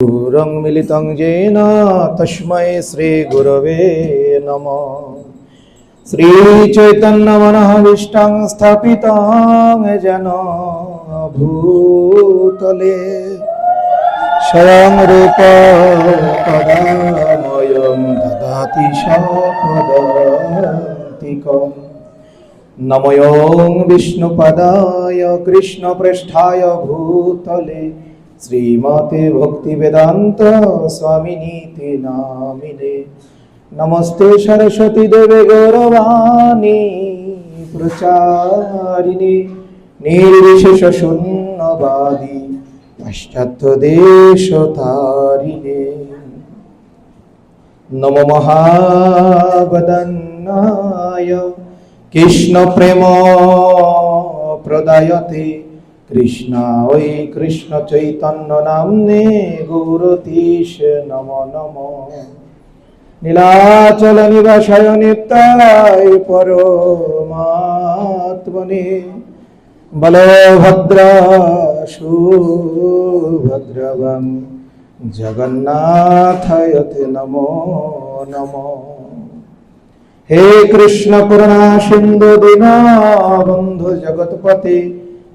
गुरुं मिलितं येन तस्मै श्रीगुरवे नमः। श्रीचैतन्यमनोभीष्टं स्थापितं येन भूतले स्वयं रूप कदा मह्यं ददाति स्वपदान्तिकम्। नमोऽं विष्णुपदाय कृष्णप्रेष्ठाय भूतले श्रीमते भक्तिवेदांत स्वामिनीति नामिने। नमस्ते सरस्वती देवे गौरवाणी प्रचारिणे निर्विशेष शून्यवादी पाश्चात्य देशतारिणे। नमो महावदन्नाय कृष्ण प्रेम प्रदायते कृष्णाय कृष्ण चैतन्य नाम्ने गौरतीश नमो नमो। नीलाचल निवासाय नित्याय परमात्मने बलभद्र सुभद्रवं जगन्नाथाय ते नमो नमो। हे कृष्ण करुणा सिंधु दीनबंधु जगत्पते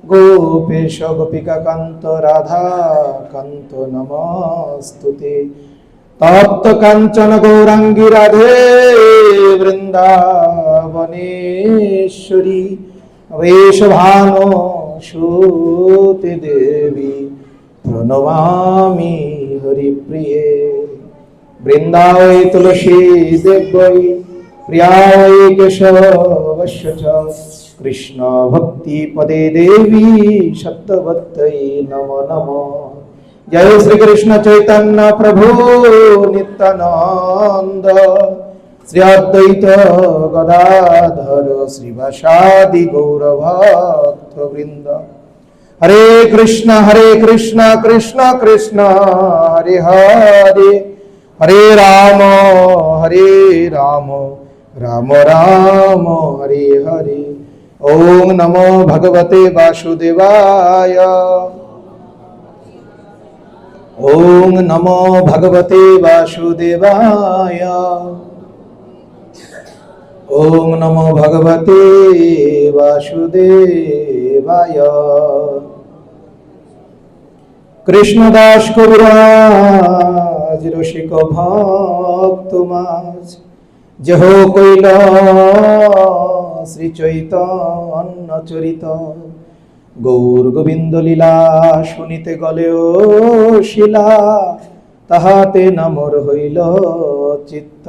गोपेश गोपिका कांत राधा कांत नमस्तुते। तप्त कांचन गौरांगी राधे वृंदावनेश्वरी वेशभानो सुते देवी प्रणमामि हरिप्रिये। वृंदावै तुलसी देवै प्रियाय केशवस्य च कृष्ण भक्ति पदे देवी सत्यवत्यै नमो नमो। जय श्री कृष्ण चैतन्य प्रभु नित्यानंद श्री अद्वैत गदाधर श्रीवासादि गौरभक्त वृंद। हरे कृष्ण कृष्ण कृष्ण हरे हरे हरे राम राम राम हरे हरे। ओम नमो भगवते वासुदेवाय। ओम नमो भगवते वासुदेवाय। ओम नमो भगवते वासुदेवाय। कृष्णदास कविराज रसिक भक्त माज जहो কৈল শ্রী চৈতন্য চরিত। গৌর গোবিন্দ লীলা শুনিতে গলেও শিলা তাহাতে নামর হইল চিত্ত।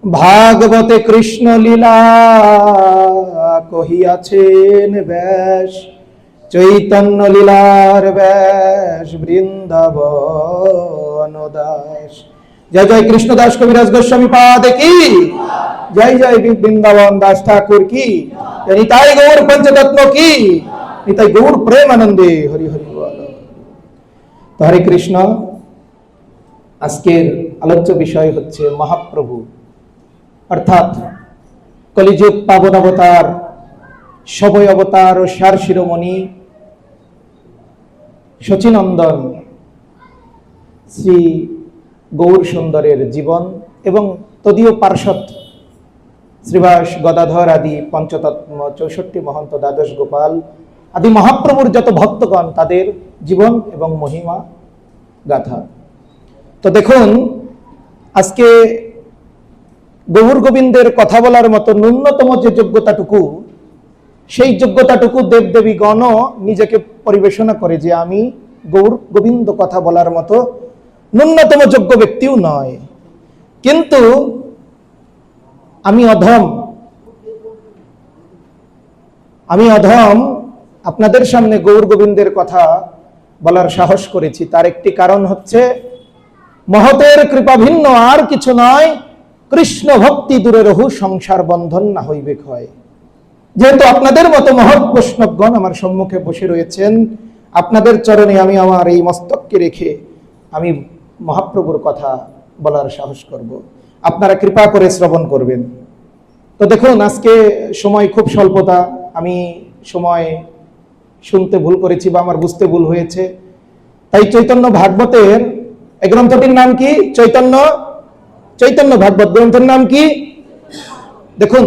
ভাগবতে কৃষ্ণ লীলা কহিয়াছেন ব্যাস চৈতন্য লীলার ব্যাস বৃন্দাবন দাস। जय जय कृष्णदास कविराज गोस्वामी पाद की जय। जय वृंदावन दास ठाकुर की जय। निताई गौर पंचतत्व की निताई गौर प्रेमानंदे हरि हरि बोल। तो हरे कृष्ण आजकेर आलोच्य विषय हच्छे महाप्रभु अर्थात कलिजुग पावन अवतार सबय अवतार और सार शिरोमणि शचीनंदन श्री गौर सुंदरेर जीवन एवं तदीय पार्षद श्रीवास गदाधर आदि पंचतत्व 64 महंत द्वादश गोपाल आदि महाप्रभुर जत भक्तगण तादेर जीवन एवं महिमा गाथा। तो देखुन आज के गौर गोविंदेर कथा बोलार मतो न्यूनतम जे योग्यताटुकु सेई योग्यताटुकु देवदेवीगण निजेके परिवेशना करे जे आमी गौर गोविंद कथा बोलार मतो न्यूनतम योग्य व्यक्तिও नय। किन्तु आमी अधम आपनादेर सामने गौर गोविंदेर कथा बलार साहस करेছি। तार एकटी कारण हच्छे महतेर कृपा भिन्न आर किछु नय कृष्ण भक्ति दूरे रहु संसार बंधन ना हইবে ক্ষয়। जेहेतु आपनादेर मतो महत् वैष्णवगण आमार सम्मुखे बसे रयेছেন आपनादेर चरणे आमी आमार এই मस्तकके रेखे आमी महाप्रभुर कथा बलार साहस करब। आपनारा कृपा करे श्रवण करबेन। तो देखुन आज के समय खूब स्वल्पता आमी समय শুনতে ভুল করেছি বা আমার বুঝতে ভুল হয়েছে। তাই চৈতন্য ভাগবতের এই গ্রন্থটির নাম কি? চৈতন্য ভাগবত গ্রন্থের নাম কি? দেখুন,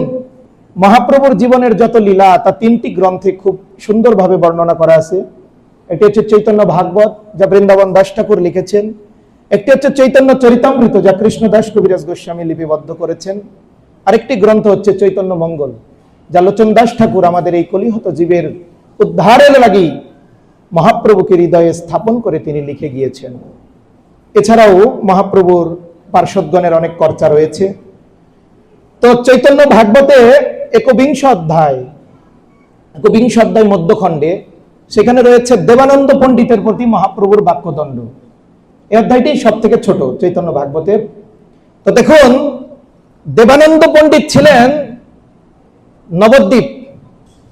মহাপ্রভুর জীবনের যত লীলা তা 3টি গ্রন্থে খুব সুন্দরভাবে বর্ণনা করা আছে। এটি হচ্ছে চৈতন্য ভাগবত, যা বৃন্দাবন দাস ঠাকুর লিখেছেন। একটি হচ্ছে চৈতন্য চরিতামৃত, যা কৃষ্ণদাস কবিরাজ গোস্বামী লিপিবদ্ধ করেছেন। আরেকটি গ্রন্থ হচ্ছে চৈতন্য মঙ্গল, যা লোচন দাস ঠাকুর আমাদের এই কলিহত জীবের উদ্ধারের লাগি মহাপ্রভুকে হৃদয়ে স্থাপন করে তিনি লিখে গিয়েছেন। এছাড়াও মহাপ্রভুর পার্শ্বদগণের অনেক কর্তা রয়েছে। তো চৈতন্য ভাগবতে 21 অধ্যায় মধ্যখণ্ডে সেখানে রয়েছে দেবানন্দ পণ্ডিতের প্রতি মহাপ্রভুর বাক্যদণ্ড। এই অধ্যায়টি সব থেকে ছোট চৈতন্য ভাগবতের। তো দেখুন, দেবানন্দ পণ্ডিত ছিলেন নবদ্বীপ।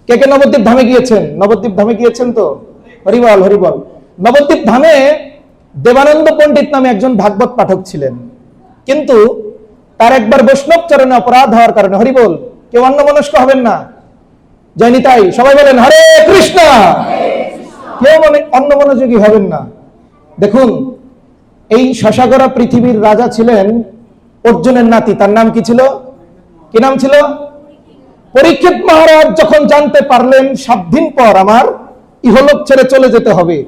কে কে নবদ্বীপ ধামে গিয়েছেন? নবদ্বীপ ধামে গিয়েছেন তো? হরিবল হরিবল। নবদ্বীপ ধামে দেবানন্দ পণ্ডিত নামে একজন ভাগবত পাঠক ছিলেন, কিন্তু তার একবার বৈষ্ণব চরণে অপরাধ হওয়ার কারণে, হরিবল, কেউ অন্যমনস্ক হবেন না, জয়নিতাই, সবাই বলেন হরে কৃষ্ণ। কেউ অন্যমনোযোগী হবেন না। দেখুন, এই শশাগরা পৃথিবীর রাজা ছিলেন অর্জুনের নাতি। তার নাম কি ছিল? কি নাম ছিল? পরীক্ষিত মহারাজ যখন জানতে পারলেন 7 দিন পর আমার ইহলোক ছেড়ে চলে যেতে হবে,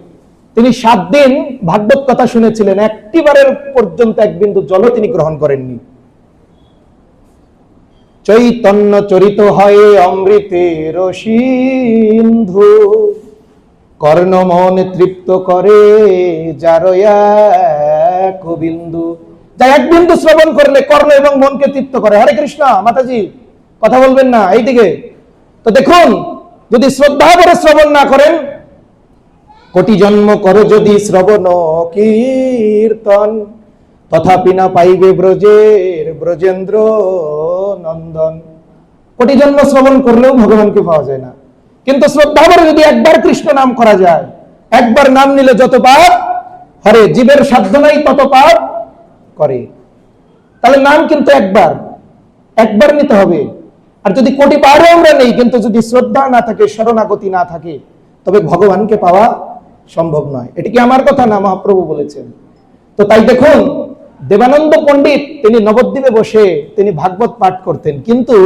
তিনি 7 দিন ভাগবত কথা শুনেছিলেন, একটিবারের পর্যন্ত এক বিন্দু জলও তিনি গ্রহণ করেননি। চৈতন্য চরিত হয় অমৃতের সিন্ধু, কর্ণ মন তৃপ্ত করে যার এক বিন্দু। যা এক বিন্দু শ্রবণ করলে কর্ণ এবং মনকে তৃপ্ত করে। হরে কৃষ্ণ। মাতাজি কথা বলবেন না, এইদিকে। তো দেখুন, যদি শ্রদ্ধা করে শ্রবণ না করেন, কোটি জন্ম করো যদি শ্রবণ কীর্তন, তথাপি না পাইবে ব্রজেন্দ্র নন্দন। কোটি জন্ম শ্রবণ করলেও ভগবানকে পাওয়া যায় না, কিন্তু শ্রদ্ধা করে যদি একবার কৃষ্ণ নাম করা যায়, একবার নাম নিলে যত পাপ হরে, জীবের সাধ্য নাই তত পাপ করে। তাহলে নাম কিন্তু একবার নিতে হবে। আর যদি কোটি পারও আমরা নেই, কিন্তু যদি শ্রদ্ধা না থাকে, শরণাগতি না থাকে, তবে ভগবানকে পাওয়া সম্ভব নয়। এটি কি আমার কথা না, মহাপ্রভু বলেছেন। তো তাই দেখুন, দেবানন্দ পণ্ডিত তিনি নবদ্বীপে বসে তিনি ভাগবত পাঠ করতেন, কিন্তু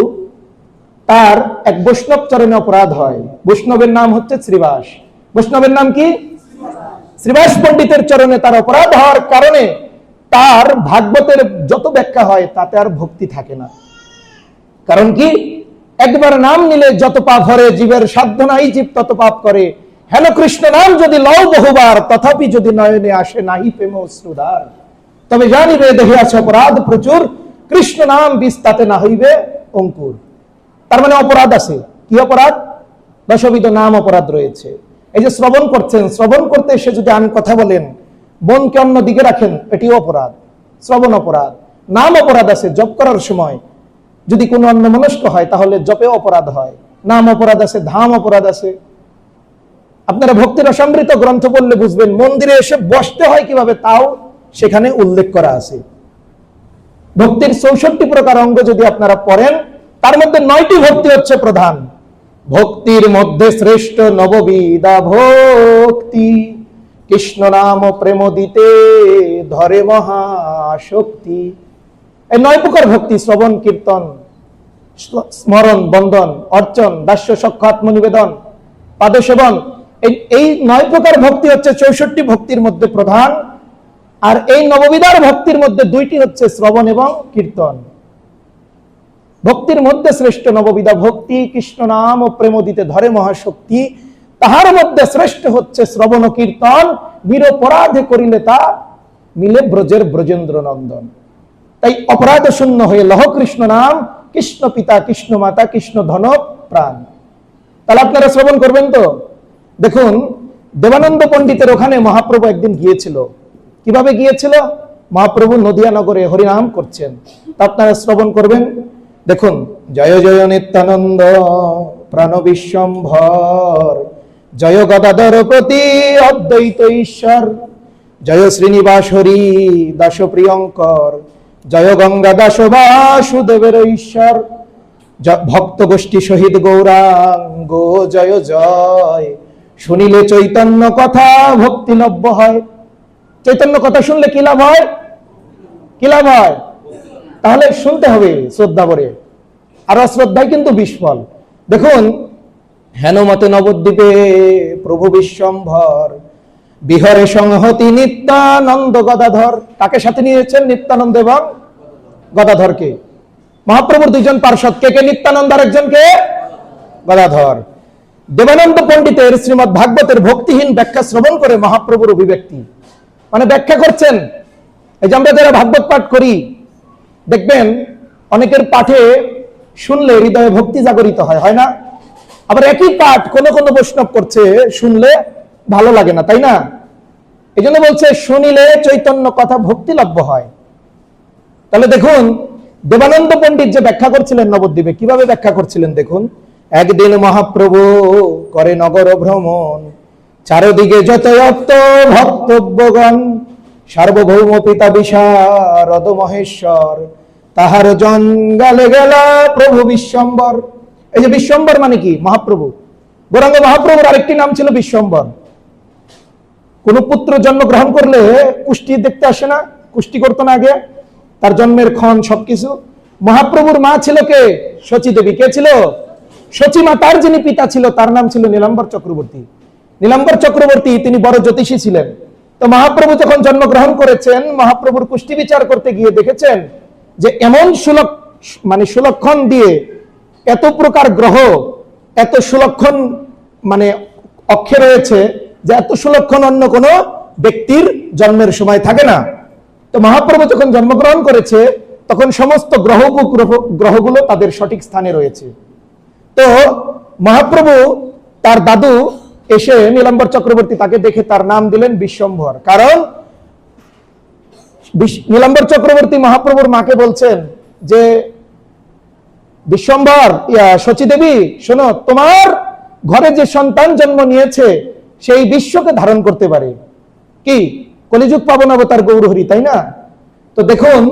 তার এক বৈষ্ণব চরণে অপরাধ হয়। বৈষ্ণবের নাম হচ্ছে শ্রীবাস। বৈষ্ণবের নাম কি? শ্রীবাস পণ্ডিতের চরণে তার অপরাধ হওয়ার কারণে তার ভাগবতের যত ব্যাখ্যা হয় তাতে আর ভক্তি থাকে না। কারণ কি? একবার নাম নিলে যত পাপ হরে, জীবের সাধ্য নাই জীব তত পাপ করে। হেন কৃষ্ণ নাম যদি লও বহুবার, তথাপি যদি নয়নে আসে নাহি প্রেম অশ্রুধার, তবে জানিবে দেহে আছে অপরাধ প্রচুর, কৃষ্ণ নাম বিস্তাতে না হইবে অঙ্কুর। তার মানে অপরাধ আছে। কি অপরাধ? দশবিধ নাম অপরাধ রয়েছে। এই যে শ্রবণ করছেন, শ্রবণ করতে এসে যদি আন কথা বলেন, মনকে অন্য দিকে রাখেন, এটিও অপরাধ। শ্রবণ অপরাধ। নাম অপরাধ আছে। জপ করার সময় যদি কোনো অন্যমনস্ক হয়, তাহলে জপেও অপরাধ হয়। নাম অপরাধ আছে, ধাম অপরাধ আছে। আপনারা ভক্তির রসামৃত গ্রন্থ পড়লে বুঝবেন, মন্দিরে এসে বসতে হয় কিভাবে, তাও সেখানে উল্লেখ করা আছে। ভক্তির 64 প্রকার অঙ্গ যদি আপনারা পড়েন, তার মধ্যে 9টি ভক্তি হচ্ছে প্রধান। ভক্তির মধ্যে শ্রেষ্ঠ নববিধা ভক্তি, কৃষ্ণ নাম প্রেম দিতে ধরে মহাশক্তি। এই 9 প্রকার ভক্তি, শ্রবণ, কীর্তন, স্মরণ, বন্দন, অর্চন, দাস্য, সখ্য, আত্মনিবেদন, পাদসেবন, এই 9 প্রকার ভক্তি হচ্ছে 64 ভক্তির মধ্যে প্রধান। আর এই নববিধার ভক্তির মধ্যে 2টি হচ্ছে শ্রবণ এবং কীর্তন। ভক্তির মধ্যে শ্রেষ্ঠ নববিধা ভক্তি, কৃষ্ণ নাম ও প্রেম দিতে ধরে মহাশক্তি। তাহার মধ্যে শ্রেষ্ঠ হচ্ছে শ্রবণ ও কীর্তন, নিরপরাধে করিলে তা মিলে ব্রজের ব্রজেন্দ্র নন্দন। তাই অপরাধ শূন্য হয়ে লহ কৃষ্ণ নাম, কৃষ্ণ পিতা, কৃষ্ণ মাতা, কৃষ্ণ ধন প্রাণ। তাহলে আপনারা শ্রবণ করবেন তো? দেখুন, দেবানন্দ পণ্ডিতের ওখানে মহাপ্রভু একদিন গিয়েছিল। কিভাবে গিয়েছিল? মহাপ্রভু নদিয়া নগরে হরিনাম করছেন, তা আপনারা শ্রবণ করবেন। দেখুন, জয় জয় নিত্যানন্দ প্রাণ বিশ্বম্ভর, জয় গদাধর প্রতি অদ্বৈত ঈশ্বর, জয় শ্রীনিবাস হরি দাস প্রিয়ঙ্কর, জয় গঙ্গা দাস বাসুদেবের ঈশ্বর, ভক্ত গোষ্ঠী শহীদ গৌরাঙ্গ জয় জয়, শুনিলে চৈতন্য কথা ভক্তি লভ্য হয়। চৈতন্য কথা শুনলে কি লাভ হয়? কি লাভ হয়? তাহলে শুনতে হবে শ্রদ্ধা করে, আর অশ্রদ্ধায় কিন্তু বিস্ফল। দেখুন, হেনমতে নবদ্বীপে প্রভু বিশ্বম্ভর বিহরে সংহতি নিত্যানন্দ গদাধর। কাকে সাথে নিয়েছেন? নিত্যানন্দ এবং গদাধরকে। মহাপ্রভুর দুইজন পার্ষদ, কে কে? নিত্যানন্দ আর একজনকে গদাধর। দেবানন্দ পণ্ডিতের শ্রীমৎ ভাগবতের ভক্তিহীন ব্যাখ্যা শ্রবণ করে মহাপ্রভুর অভিব্যক্তি, মানে ব্যাখ্যা করছেন। এই যে আমরা যারা ভাগবত পাঠ করি, দেখবেন অনেকের পাঠে শুনলে হৃদয়ে ভক্তি জাগরিত হয়, হয় না? আবার একই পাঠ কোন কোন বৈষ্ণব করছে, শুনলে ভালো লাগে না, তাই না? এই জন্য বলছে শুনিলে চৈতন্য কথা ভক্তি লভ্য হয়। তাহলে দেখুন, দেবানন্দ পণ্ডিত যে ব্যাখ্যা করছিলেন নবদ্বীপে, কিভাবে ব্যাখ্যা করছিলেন দেখুন। একদিন মহাপ্রভু করে নগর ভ্রমণ, চারদিকে যত ভক্তব্যগণ, সার্বভৌম পিতা বিশারদ মহেশ্বর, তাহার জঙ্গলে গেলা প্রভু বিশ্বম্বর। এই যে বিশ্বম্বর মানে কি? মহাপ্রভু। গৌরাঙ্গ মহাপ্রভুর আরেকটি নাম ছিল বিশ্বম্বর। কোন পুত্র জন্মগ্রহণ করলে কুষ্টি দেখতে আসে না? কুষ্টি করতো না আগে? তার জন্মের ক্ষণ সবকিছু। মহাপ্রভুর মা ছিল কে? শচী দেবী। কে ছিল? শচী মা। তার যিনি পিতা ছিল তার নাম ছিল নীলাম্বর চক্রবর্তী। নীলাম্বর চক্রবর্তী তিনি বড় জ্যোতিষী ছিলেন। তো মহাপ্রভু যখন জন্মগ্রহণ করেছেন, মহাপ্রভুর কুষ্টি বিচার করতে গিয়ে দেখেছেন যে এমন সুলক্ষণ দিয়ে এত প্রকার গ্রহ, এত সুলক্ষণ মানে অক্ষে রয়েছে, যে এত সুলক্ষণ অন্য কোন ব্যক্তির জন্মের সময় থাকে না। তো মহাপ্রভু যখন জন্মগ্রহণ করেছে, তখন সমস্ত গ্রহগুলো তাদের সঠিক স্থানে রয়েছে। তো মহাপ্রভু তার দাদু এসে নীলাম্বর চক্রবর্তী, তাকে দেখে তার নাম দিলেন বিশ্বম্ভর। কারণ নীলাম্বর চক্রবর্তী মহাপ্রভুর মাকে বলছেন যে বিশ্বম্ভর, শচী দেবী শোনো, তোমার ঘরে যে সন্তান জন্ম নিয়েছে সেই বিশ্বকে ধারণ করতে পারে। কি কলিযুগ পাবন অবতার গৌরহরি, তাই না? তো দেখুন,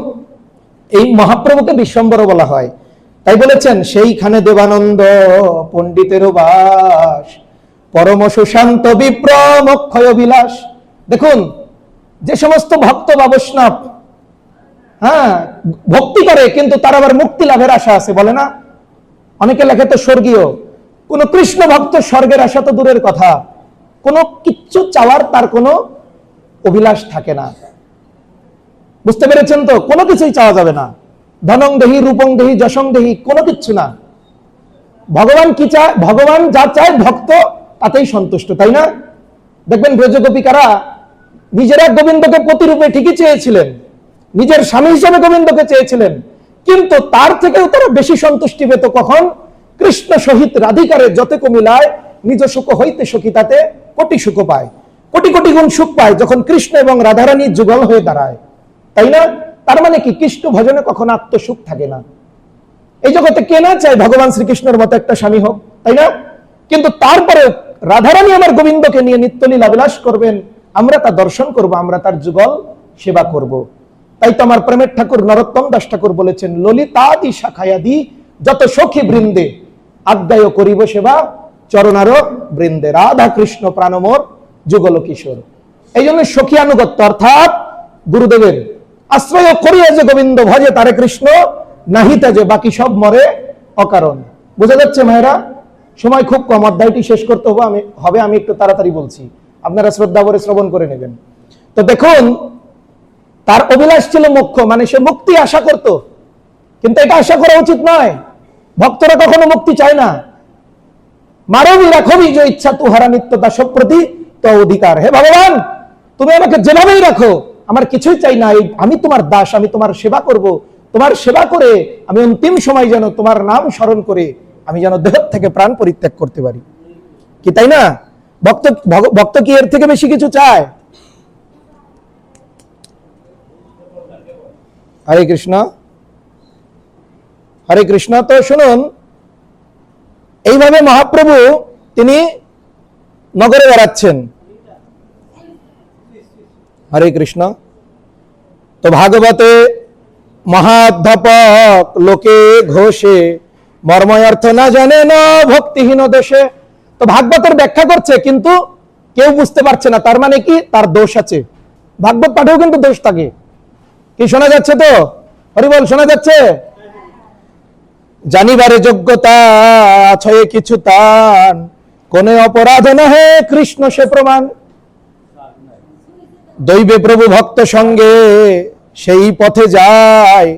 এই মহাপ্রভুকে বিশ্বম্বর বলা হয়। তাই বলেছেন সেইখানে দেবানন্দ পণ্ডিতের বাস, পরম সুশান্ত বিপ্র মোক্ষয় বিলাস। দেখুন, যে সমস্ত ভক্ত বা বৈষ্ণব ভক্তি করে, কিন্তু তার আবার মুক্তি লাভের আশা আছে, বলে না? অনেকে লেখে তো স্বর্গীয়। কোন কৃষ্ণ ভক্ত স্বর্গের আশা তো দূরের কথা, কোনো কিচ্ছু চাওয়ার তার কোনো অভিলাষ থাকে না। বুঝতে পেরেছেন তো? কোনো কিছুই চাওয়া যাবে না। ধনং দেহি, রূপং দেহি, যশং দেহি, কোনো কিচ্ছু না। ভগবান কি চায়? ভগবান যা চায় ভক্ত তাতেই সন্তুষ্ট, তাই না? দেখবেন ব্রজগোপিকারা নিজেরা গোবিন্দকে প্রতিরূপে ঠিকই চেয়েছিলেন, নিজের স্বামী হিসেবে গোবিন্দকে চেয়েছিলেন, কিন্তু তার থেকেও তারা বেশি সন্তুষ্টি পেত কখন? কৃষ্ণ সহিত রাধিকারের যত কমিলায় নিজ সুখ হইতে সখী তাতে কোটি সুখ পায়, কোটি কোটি গুণ সুখ পায় যখন কৃষ্ণ এবং রাধারানী যুগল হয়ে দাঁড়ায়, তাই না? তার মানে কি? কৃষ্ণ ভজনে কখনো আত্মসুখ থাকে না। এই জগতে কে না চায় ভগবান শ্রীকৃষ্ণের মতো একটা স্বামী হোক, তাই না? কিন্তু তারপরে রাধারানী আমার গোবিন্দকে নিয়ে নিত্যলীলা বিলাস করবেন, আমরা তা দর্শন করব, আমরা তার যুগল সেবা করব। তাই তো আমার প্রেমের ঠাকুর নরোত্তম দাস ঠাকুর বলেছেন, ললিতাদি শাখায়াদি যত সখী বৃন্দে আজ্ঞায় করিব সেবা চরণার বৃন্দে, রাধা কৃষ্ণ প্রাণমোর যুগল কিশোর। এই জন্য সখী আনুগত্য অর্থাৎ গুরুদেবের আশ্রয় করিয়া যে গোবিন্দ ভজে তারে কৃষ্ণ নাহিতা যে বাকি সব মরে অকারণ। বোঝা যাচ্ছে মায়েরা? সময় খুব কম, অধ্যায়টি শেষ করতে হবে, আমি একটু তাড়াতাড়ি বলছি, আপনারা শ্রদ্ধা করে শ্রবণ করে নেবেন। তো দেখুন, তার অভিলাষ ছিল মোক্ষ, মানে সে মুক্তি আশা করত, কিন্তু এটা আশা করা উচিত নয়। ভক্তরা কখনো মুক্তি চায় না। মারবি রাখবি যে ইচ্ছা তুহারা নিত্য দাস প্রতি তো অধিকার। হে ভগবান, তুমি আমাকে যেভাবেই রাখো, আমার কিছুই চাই না, আমি তোমার দাস, আমি তোমার সেবা করব। তোমার সেবা করে আমি অন্তিম সময় যেন তোমার নাম স্মরণ করে আমি যেন দেহ থেকে প্রাণ পরিত্যাগ করতে পারি, কি তাই না? ভক্ত কি এর থেকে বেশি কিছু চায়? হরে কৃষ্ণ, হরে কৃষ্ণ। তো শুনুন, এইভাবে মহাপ্রভু তিনি নগরে বেড়াচ্ছেন। হরে কৃষ্ণ। তো ভাগবতে মহাধ্যাপক লোকে ঘোষে, মর্ময় অর্থ না জানে না ভক্তিহীন দেশে। তো ভাগবতের ব্যাখ্যা করছে, কিন্তু কেউ বুঝতে পারছে না, তার মানে কি তার দোষ আছে। ভাগবত পাঠেও কিন্তু দোষ থাকে। কি শোনা যাচ্ছে? তো হরিবল শোনা যাচ্ছে? জানিবারে যোগ্যতা ছয়ে কিছু তান, কোন অপরাধ নহে কৃষ্ণ সে প্রমাণ। দৈবে প্রভু ভক্ত সঙ্গে সেই পথে যায়,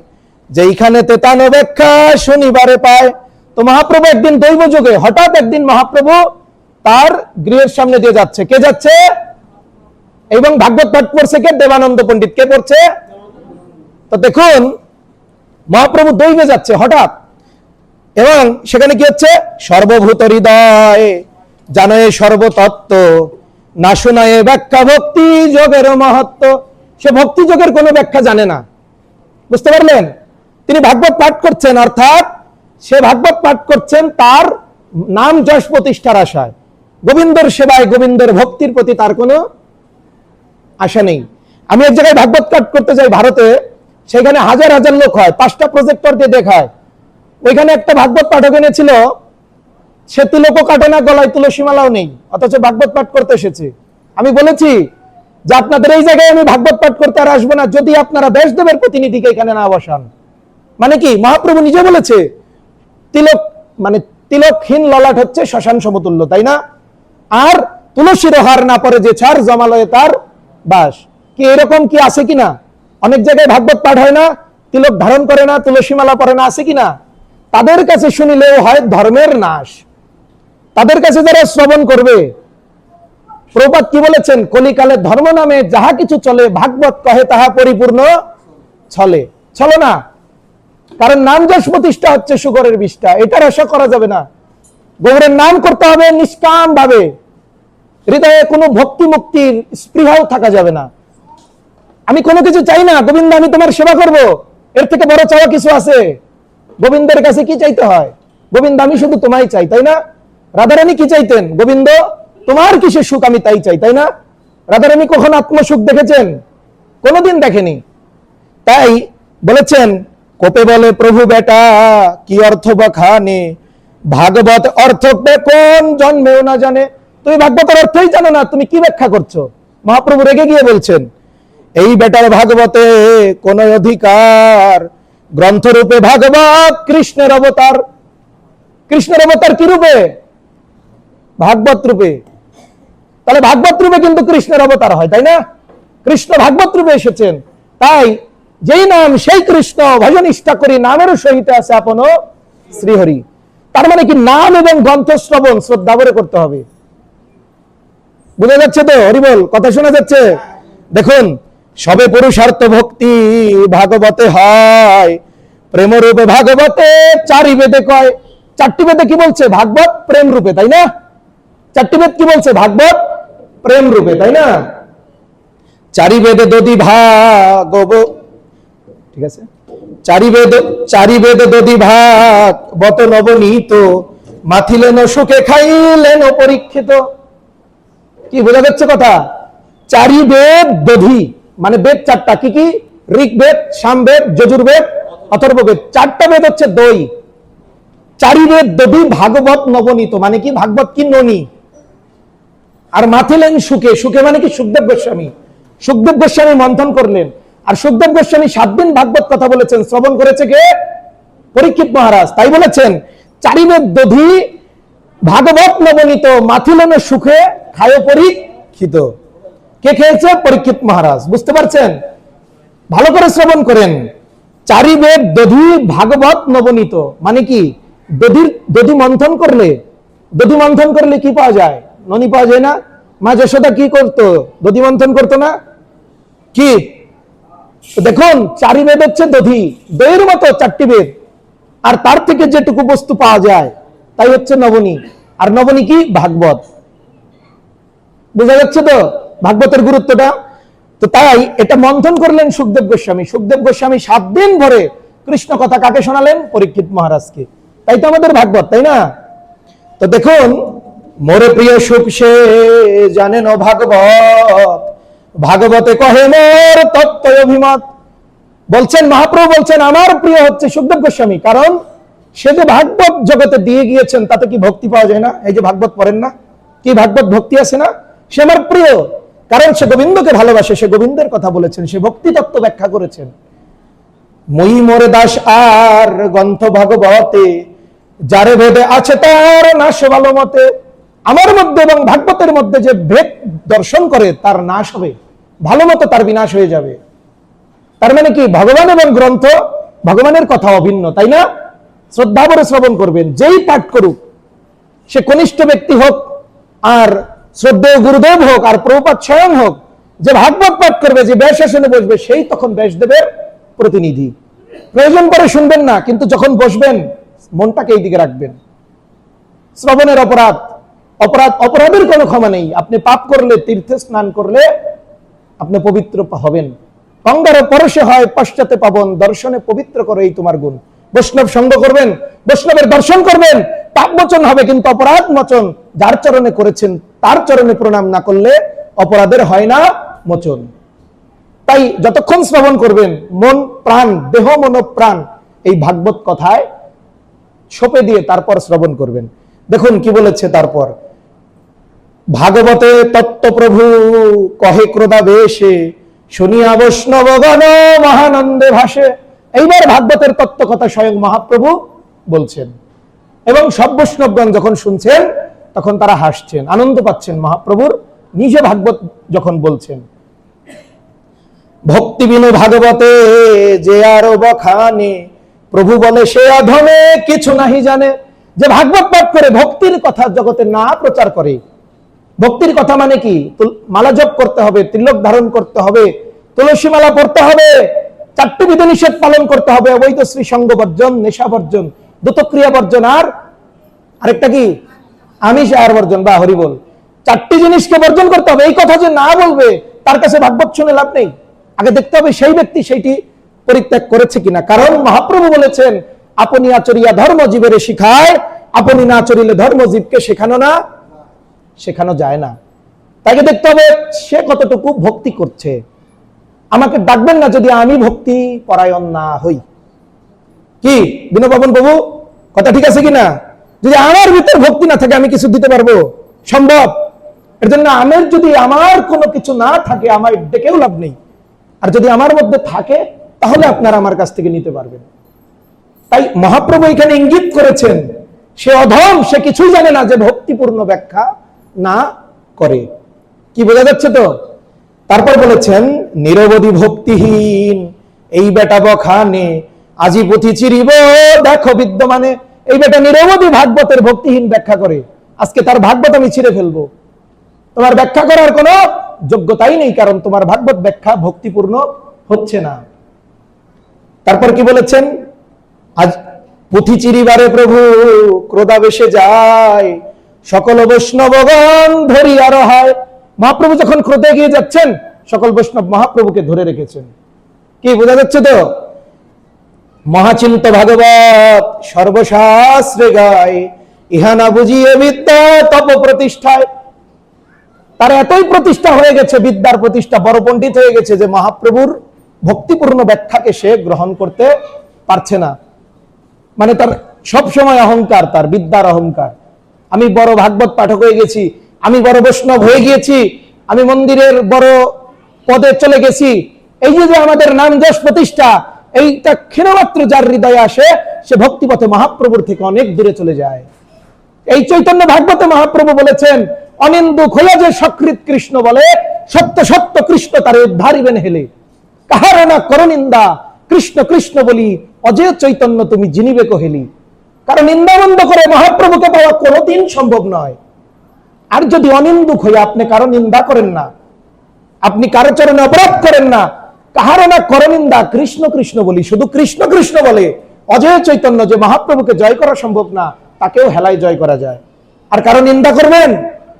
যেইখানে তেতান ব্যাখ্যা শনিবারে পায়। তো মহাপ্রভু একদিন দৈব যোগে, হঠাৎ একদিন মহাপ্রভু তার গৃহের সামনে দিয়ে যাচ্ছে। কে যাচ্ছে? এবং ভাগবত পাঠ করছে কে? দেবানন্দ পণ্ডিত। কে পড়ছে? তো দেখুন, মহাপ্রভু দৈবে যাচ্ছে হঠাৎ, এবং সেখানে কি হচ্ছে? সর্বভূত হৃদয় জানয়ে সর্বতত্ত্ব, না শুনায়ে ব্যাখ্যা ভক্তি যোগের মাহাত্ম্য। সে ভক্তি যোগের কোনো ব্যাখ্যা জানে না। বুঝতে পারলেন? তিনি ভাগবত পাঠ করছেন, অর্থাৎ সে ভাগবত পাঠ করছেন তার নাম যশ প্রতিষ্ঠার আশায়। গোবিন্দর সেবায়, গোবিন্দর ভক্তির প্রতি তার কোনো আশা নেই। আমি এক জায়গায় ভাগবত পাঠ করতে যাই ভারতে, সেখানে হাজার হাজার লোক হয়, 5টা প্রজেক্টর দিয়ে দেখায়। ওইখানে একটা ভাগবত পাঠক এনেছিল, সে তিলকও কাটে না, গলায় তুলসী মালাও নেই, অথচ ভাগবত পাঠ করতে এসেছে। আমি বলেছি যে আপনাদের এই জায়গায় আমি ভাগবত পাঠ করতে আর আসবো না, যদি আপনারা দেশদেবের প্রতিনিধিকে এখানে না বসান। মানে কি? মহাপ্রভু নিজে বলেছে তিলক মানে তিলকহীন ললাট হচ্ছে শ্মশান সমতুল্য, তাই না? আর তুলসীর হার না পরে যে ছাড়, জমালয়ে তার বাস। কি এরকম কি আছে কিনা? অনেক জায়গায় ভাগবত পাঠ হয় না, তিলক ধারণ করে না, তুলসী মালা পরে না, আছে কিনা? তাদের কাছে শুনিলেও হয় ধর্মের নাশ। তাদের কাছে যারা শ্রবণ করবে, প্রভুপাদ কি বলেছেন? কলিকালে ধর্ম নামে যাহা কিছু চলে, ভাগবত কহে তাহা পরিপূর্ণ চলে। চলো না, কারণ নাম যশ প্রতিষ্ঠা হচ্ছে সুগরের বিষ্ঠা, এটার আশা করা যাবে না। গৌরের নাম করতে হবে নিষ্কাম ভাবে, হৃদয়ে কোনো ভক্তি মুক্তির স্পৃহাও থাকা যাবে না। আমি কোনো কিছু চাই না, গোবিন্দ আমি তোমার সেবা করব, এর থেকে বড় চাওয়া কিছু আছে? গোবিন্দের কাছে কি চাইতে হয়? গোবিন্দ আমি শুধু তোমায় চাই, তাই না? রাধারানী কি চাইতেন? গোবিন্দ তোমার কিসের সুখ আমি তাই চাই, তাই না? রাধারানী কখন আত্মসুখ দেখেছেন? কোনোদিন দেখেনি। তাই বলেছেন, কোপে বলে প্রভু বেটা কি অর্থ বখানে, ভাগবত অর্থ কোন জন্মেও না জানে। তুমি ভাগবতের অর্থই জানো না, তুমি কি ব্যাখ্যা করছো? মহাপ্রভু রেগে গিয়ে বলছেন, এই বেটার ভাগবতে কোন অধিকার, গ্রন্থরূপে ভাগবত কৃষ্ণের অবতার। কৃষ্ণের অবতার কি রূপে? ভাগবত রূপে। তাহলে ভাগবত রূপে কিন্তু কৃষ্ণের অবতার হয়, তাই না? কৃষ্ণ ভাগবত রূপে এসেছেন। তাই যেই নাম সেই কৃষ্ণ, ভজন ইষ্ঠা করি নামেরও সহিত আছে আপন শ্রীহরি। তার মানে কি? নাম এবং গ্রন্থ শ্রবণ শ্রদ্ধা ভরে করতে হবে। বুঝা যাচ্ছে তো? হরিবল কথা শোনা যাচ্ছে? দেখুন, সবে পুরুষার্থ ভক্তি ভাগবতে হয়, প্রেমরূপে ভাগবতে চারি বেদে কয়। 4টি বেদে কি বলছে? ভাগবত প্রেম রূপে, তাই না? 4টি বেদ কি বলছে? ভাগবত প্রেম রূপে, তাই না? চারি বেদে দধি ভাগব, ঠিক আছে, চারি বেদ দধি ভাগবত নবনীত, মাথিলেন সুখে খাইলেন পরীক্ষিত। কি বোঝা যাচ্ছে কথা? চারি বেদ দধি মানে বেদ 4টা। কি কি? ঋগ্বেদ, সামবেদ, যজুর্বেদ, অথর্ববেদ। 4টা বেদ হচ্ছে দই। চারি বেদ দধি ভাগবত নবনীত মানে কি? ভাগবত কি ননি। আর মাথিলেন সুখে, সুখে মানে কি? সুখদেব গোস্বামী। সুখদেব গোস্বামী মন্থন করলেন, আর সুখদেব গোস্বামী 7 দিন ভাগবত কথা বলেছেন। শ্রবণ করেছে কে? পরীক্ষিত মহারাজ। তাই বলেছেন চারি বেদ দধি ভাগবত নবনীত, মাথিলেন সুখে খায় পরীক্ষিত। কে খেয়েছে? পরীক্ষিত মহারাজ। বুঝতে পারছেন? ভালো করে শ্রবণ করেন। চারি বেদ দধি ভাগবত নবনীত মানে কি? দধি মন্থন করলে, দধি মন্থন করলে কি পাওয়া যায়? ননি পাওয়া যায় না? মা যশোদা কি করতো? দধি মন্থন করতো না? কি দেখুন, চারি বেদ হচ্ছে দধি, দইয়ের মতো 4টি বেদ, আর তার থেকে যেটুকু বস্তু পাওয়া যায় তাই হচ্ছে নবনী। আর নবনী কি? ভাগবত। বোঝা যাচ্ছে তো ভাগবতের গুরুত্বটা? তো তাই এটা মন্থন করলেন সুখদেব গোস্বামী। সুখদেব গোস্বামী 7 দিন ধরে কৃষ্ণ কথা কাকে শোনালেন? পরীক্ষিত মহারাজকে। তাই তো আমাদের ভাগবত, তাই না? তো দেখুন, মোরে প্রিয় সুখ সে জানেন ভাগবত, ভাগবতে কহে মোর তত্ত্ব অভিমত। বলছেন মহাপ্রভু বলছেন আমার প্রিয় হচ্ছে সুখদেব গোস্বামী, কারণ সে যে ভাগবত জগতে দিয়ে গিয়েছেন, তাতে কি ভক্তি পাওয়া যায় না? এই যে ভাগবত পড়েন না, কি ভাগবত ভক্তি আছে না? সে আমার প্রিয়, কারণ সে গোবিন্দকে ভালোবাসে, সে গোবিন্দের কথা বলেছেন, সে ভক্তি তত্ত্ব ব্যাখ্যা করেছেন। মই মোরে দাস আর গ্রন্থ ভাগবতে, যারে ভেদে আছে তার নাশ ভালো মতে। আমার মধ্যে এবং ভাগবতের মধ্যে যে ভেদ দর্শন করে তার নাশ হবে, ভালো মতো তার বিনাশ হয়ে যাবে। তার মানে কি, ভগবান এবং গ্রন্থ, ভগবানের কথা অভিন্ন, তাই না? শ্রদ্ধা ভরে শ্রবণ করবেন, যেই পাঠ করুক, সে কনিষ্ঠ ব্যক্তি হোক আর শ্রদ্ধেয় গুরুদেব হোক আর প্রভুপাদ স্বয়ং হোক, যে ভাগবত পাঠ করবে, যে ব্যাস আসনে বসবে, সেই তখন ব্যাসদেবের প্রতিনিধি। প্রয়োজন পরে শুনবেন না, কিন্তু যখন বসবেন মনটাকে এই দিকে রাখবেন। শ্রবণের অপরাধের কোনো ক্ষমা নেই। আপনি পাপ করলে, তীর্থে স্নান করলে আপনি পবিত্র হবেন। গঙ্গার পরশে হয় পশ্চাতে পাবন, দর্শনে পবিত্র করে এই তোমার গুণ। বৈষ্ণব সঙ্গ করবেন, বৈষ্ণবের দর্শন করবেন, পাপ মোচন হবে, কিন্তু অপরাধ মোচন যার চরণে করেছেন তার চরণে প্রণাম না করলে অপরাধের হয় না মোচন। তাই যতক্ষণ শ্রবণ করবেন, মন প্রাণ, দেহ মন প্রাণ এই ভাগবত কথায় সঁপে দিয়ে তারপর শ্রবণ করবেন। দেখুন কি বলেছে তারপর, ভাগবতে তত্ত্ব প্রভু কহে ক্রোধাবেশে, শুনিয়া বৈষ্ণবগণ মহানন্দে ভাসে। এইবার ভাগবতের তত্ত্ব কথা স্বয়ং মহাপ্রভু বলছেন, এবং সব বৈষ্ণবগণ যখন শুনছেন তখন তারা হাসছেন, আনন্দ পাচ্ছেন মহাপ্রভুর নিজে ভাগবত যখন বলছেন। ভক্তি বিনু ভাগবতে যে আরো বখানে, প্রভু বলে সে অধমে কিছু নাহি জানে। যে ভাগবত পাঠ করে ভক্তির কথা জগতে না প্রচার করে, ভক্তির কথা মানে কি, মালা জপ করতে হবে, তিলক ধারণ করতে হবে, তুলসী মালা পড়তে হবে, 4টি বিধিনিষেধ পালন করতে হবে, অবৈধ শ্রী সঙ্গ বর্জন, নেশা বর্জন, দ্রুতক্রিয়া বর্জন, আর আরেকটা কি, আমিষ আহার বর্জন বা হরিবল। 4টি জিনিসকে বর্জন করতে হবে। এই কথা যে না বলবে, তার কাছে ভাগবত শুনে লাভ নেই। আগে দেখতে হবে সেই ব্যক্তি সেইটি পরিত্যাগ করেছে কিনা। কারণ মহাপ্রভু বলেছেন, আপনি আচরিয়া ধর্ম জীবের শিখায়, আপনি না চরিলে ধর্ম জীবকে শেখানো যায় না। তাকে দেখতে হবে সে কতটুকু ভক্তি করছে। আমাকে ডাকবেন না যদি আমি ভক্তি পরায়ণ না হই। কি বিনোবাবন বাবু, কথা ঠিক আছে কিনা? যদি আমার ভিতর ভক্তি না থাকে আমি কিছু দিতে পারবো? সম্ভব? এর জন্য যদি আমার কোনো কিছু না থাকে, আমার ডেকেও লাভ নেই। আর যদি আমার মধ্যে থাকে, তাহলে আপনারা আমার কাছ থেকে নিতে পারবেন। তাই মহাপ্রভু এখানে ইঙ্গিত করেছেন, সে অধম, সে কিছুই জানে না যে ভক্তিপূর্ণ ব্যাখ্যা না করে। কি বোঝা যাচ্ছে তো? তারপর বলেছেন, নিরবধি ভক্তিহীন এই বেটা বখানে, আজি পুঁথি চিরিব দেখো বিদ্যমানে। এই বেটা নিরবধি ভাগবতের ভক্তিহীন ব্যাখ্যা করে, আজকে তার ভাগবত আমি ছিঁড়ে ফেলবো। তোমার ব্যাখ্যা করার কোনো যোগ্যতাই নেই, কারণ তোমার ভাগবত ব্যাখ্যা ভক্তিপূর্ণ হচ্ছে না। তারপর কি বলেছেন, আজ পুঁথি চিরিবারে প্রভু ক্রোধাবেশে যায়, সকল বৈষ্ণবগণ ধরিয়া রহায়। মহাপ্রভু যখন ক্রোধে গিয়ে যাচ্ছেন, সকল বৈষ্ণব মহাপ্রভুকে ধরে রেখেছেন। কি বোঝা যাচ্ছে তো? মহাচিন্ত ভাগবত সর্বশাস্ত্রে গায়, ইহা না বুঝিয়ে বিদ্যা তপ প্রতিষ্ঠায়। তার এতই প্রতিষ্ঠা হয়ে গেছে, বিদ্যার প্রতিষ্ঠা, বড় পণ্ডিত হয়ে গেছে, যে মহাপ্রভুর ভক্তিপূর্ণ ব্যাখ্যাকে সে গ্রহণ করতে পারছে না। মানে তার সব সময় অহংকার, তার বিদ্যার অহংকার। আমি বড় ভাগবত পাঠক হয়ে গেছি, আমি বড় বৈষ্ণব হয়ে গিয়েছি, আমি মন্দিরের বড় পদে চলে গেছি। এই যে আমাদের নাম যশ প্রতিষ্ঠা, এইটা ক্ষীণমাত্র যার হৃদয়ে আসে, সে ভক্তিপথে মহাপ্রভুর থেকে অনেক দূরে চলে যায়। এই চৈতন্য ভাগবতে মহাপ্রভু বলেছেন, অনিন্দু খোলা যে সকৃত কৃষ্ণ বলে, সত্য সত্য কৃষ্ণ তারে উদ্ধারিবেন হেলে। কাহার না করো নিন্দা, কৃষ্ণ কৃষ্ণ বলি, অজেয় চৈতন্য তুমি জিনিবে কহেলি। কারণ নিন্দাবন্ধ করে মহাপ্রভুকে পাওয়া কোনোদিন সম্ভব নয়। আর যদি অনিন্দুক হয়ে আপনি কারো নিন্দা করেন না, আপনি কারো চরণে অপরাধ করেন না, কাহার না করো নিন্দা, কৃষ্ণ কৃষ্ণ বলি, শুধু কৃষ্ণ কৃষ্ণ বলে অজেয় চৈতন্য, যে মহাপ্রভুকে জয় করা সম্ভব না, তাকেও হেলায় জয় করা যায়। আর কারো নিন্দা করবেন,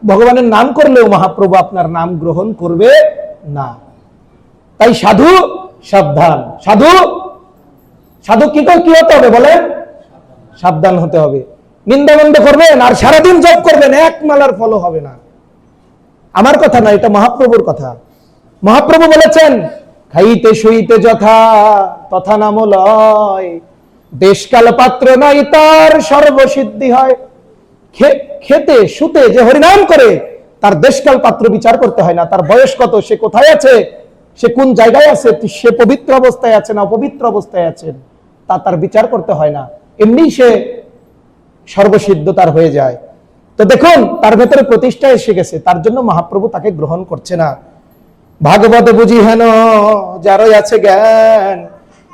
ভগবানের নাম করলেও মহাপ্রভু আপনার নাম গ্রহণ করবে না। তাই সাধু সাবধান, সাধু সাধু কি হতে হবে বলেন? সাবধান হতে হবে। নিন্দা বন্ধ করবেন আর সারাদিন জপ করবেন, এক মালার ফল হবে না। আমার কথা না, এটা মহাপ্রভুর কথা। মহাপ্রভু বলেছেন, খাইতে শুইতে যথা তথা নাম লয়, দেশকাল পাত্র নাই তার সর্বসিদ্ধি হয়। খেতে শুতে যে হরিনাম করে তার দেশকাল পাত্র বিচার করতে হয় না, তার বয়স কত, সে কোথায় আছে, সে কোন জায়গায় আছে, সে পবিত্র অবস্থায় আছে না অপবিত্র অবস্থায় আছেন, তা তার বিচার করতে হয় না, এমনি সে সর্বসিদ্ধ তার হয়ে যায়। তো দেখুন তার ভেতরে প্রতিষ্ঠা এসে গেছে, তার জন্য মহাপ্রভু তাকে গ্রহণ করছে না। ভাগবত বুঝি হেন যার আছে জ্ঞান,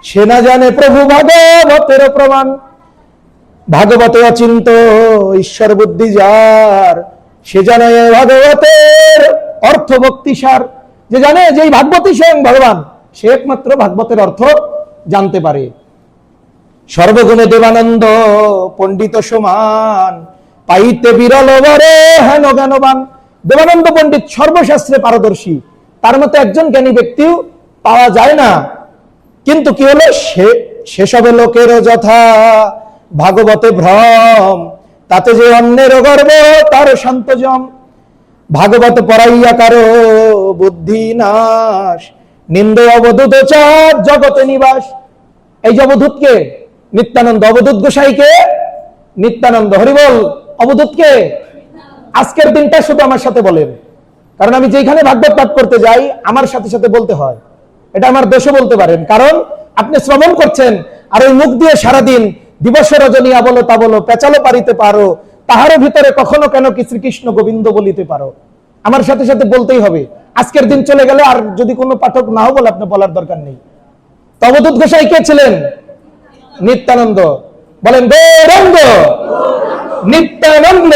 সে না জানে প্রভু ভাগবতের প্রমাণ। ভাগবতে অচিন্ত ঈশ্বর বুদ্ধি যার, সে জানে ভাগবতের অর্থ ভক্তি সার। যে জানে যে ভাগবতী স্বয়ং ভগবান, সে একমাত্র ভাগবতের অর্থ জানতে পারে। সর্বগুণে দেবানন্দ পণ্ডিত সমান, পাইতে বিরল বরে হেন জ্ঞানবান। দেবানন্দ পণ্ডিত সর্বশাস্ত্রে পারদর্শী, তার মতো একজন জ্ঞানী ব্যক্তিও পাওয়া যায় না। কিন্তু কি হলো, সেসব লোকের যথা ভাগবতে ভ্রম, তাতে যে অন্যের গর্ব তার শান্তজম। ভাগবত পড়াইয়া কারো বুদ্ধি নাশ, নিন্দ অবধূত চাঁদ জগতে নিবাস। এই যে অবধূতকে নিত্যানন্দ, অবধূত গোসাইকে নিত্যানন্দ, হরিবল। অবধূতকে আজকের দিনটা শুধু আমার সাথে বলেন, কারণ আমি যেখানে ভাগবত পাঠ করতে যাই আমার সাথে সাথে বলতে হয়। এটা আমার দোষও বলতে পারেন, কারণ আপনি শ্রবণ করছেন আর ওই মুখ দিয়ে সারাদিন দিবস রজনী বলো তা বলো, পেঁচালো পারিতে পারো, তাহারও ভিতরে কখনো কেন কি শ্রীকৃষ্ণ গোবিন্দ বলিতে পারো। আমার সাথে সাথে বলতেই হবে। আজকের দিন চলে গেলে আর যদি কোনো পাঠক নাও বলে, আপনি বলার দরকার নেই। অবধূত গোসাই কে ছিলেন? নিত্যানন্দ। বলেন গৌরাঙ্গ নিত্যানন্দ।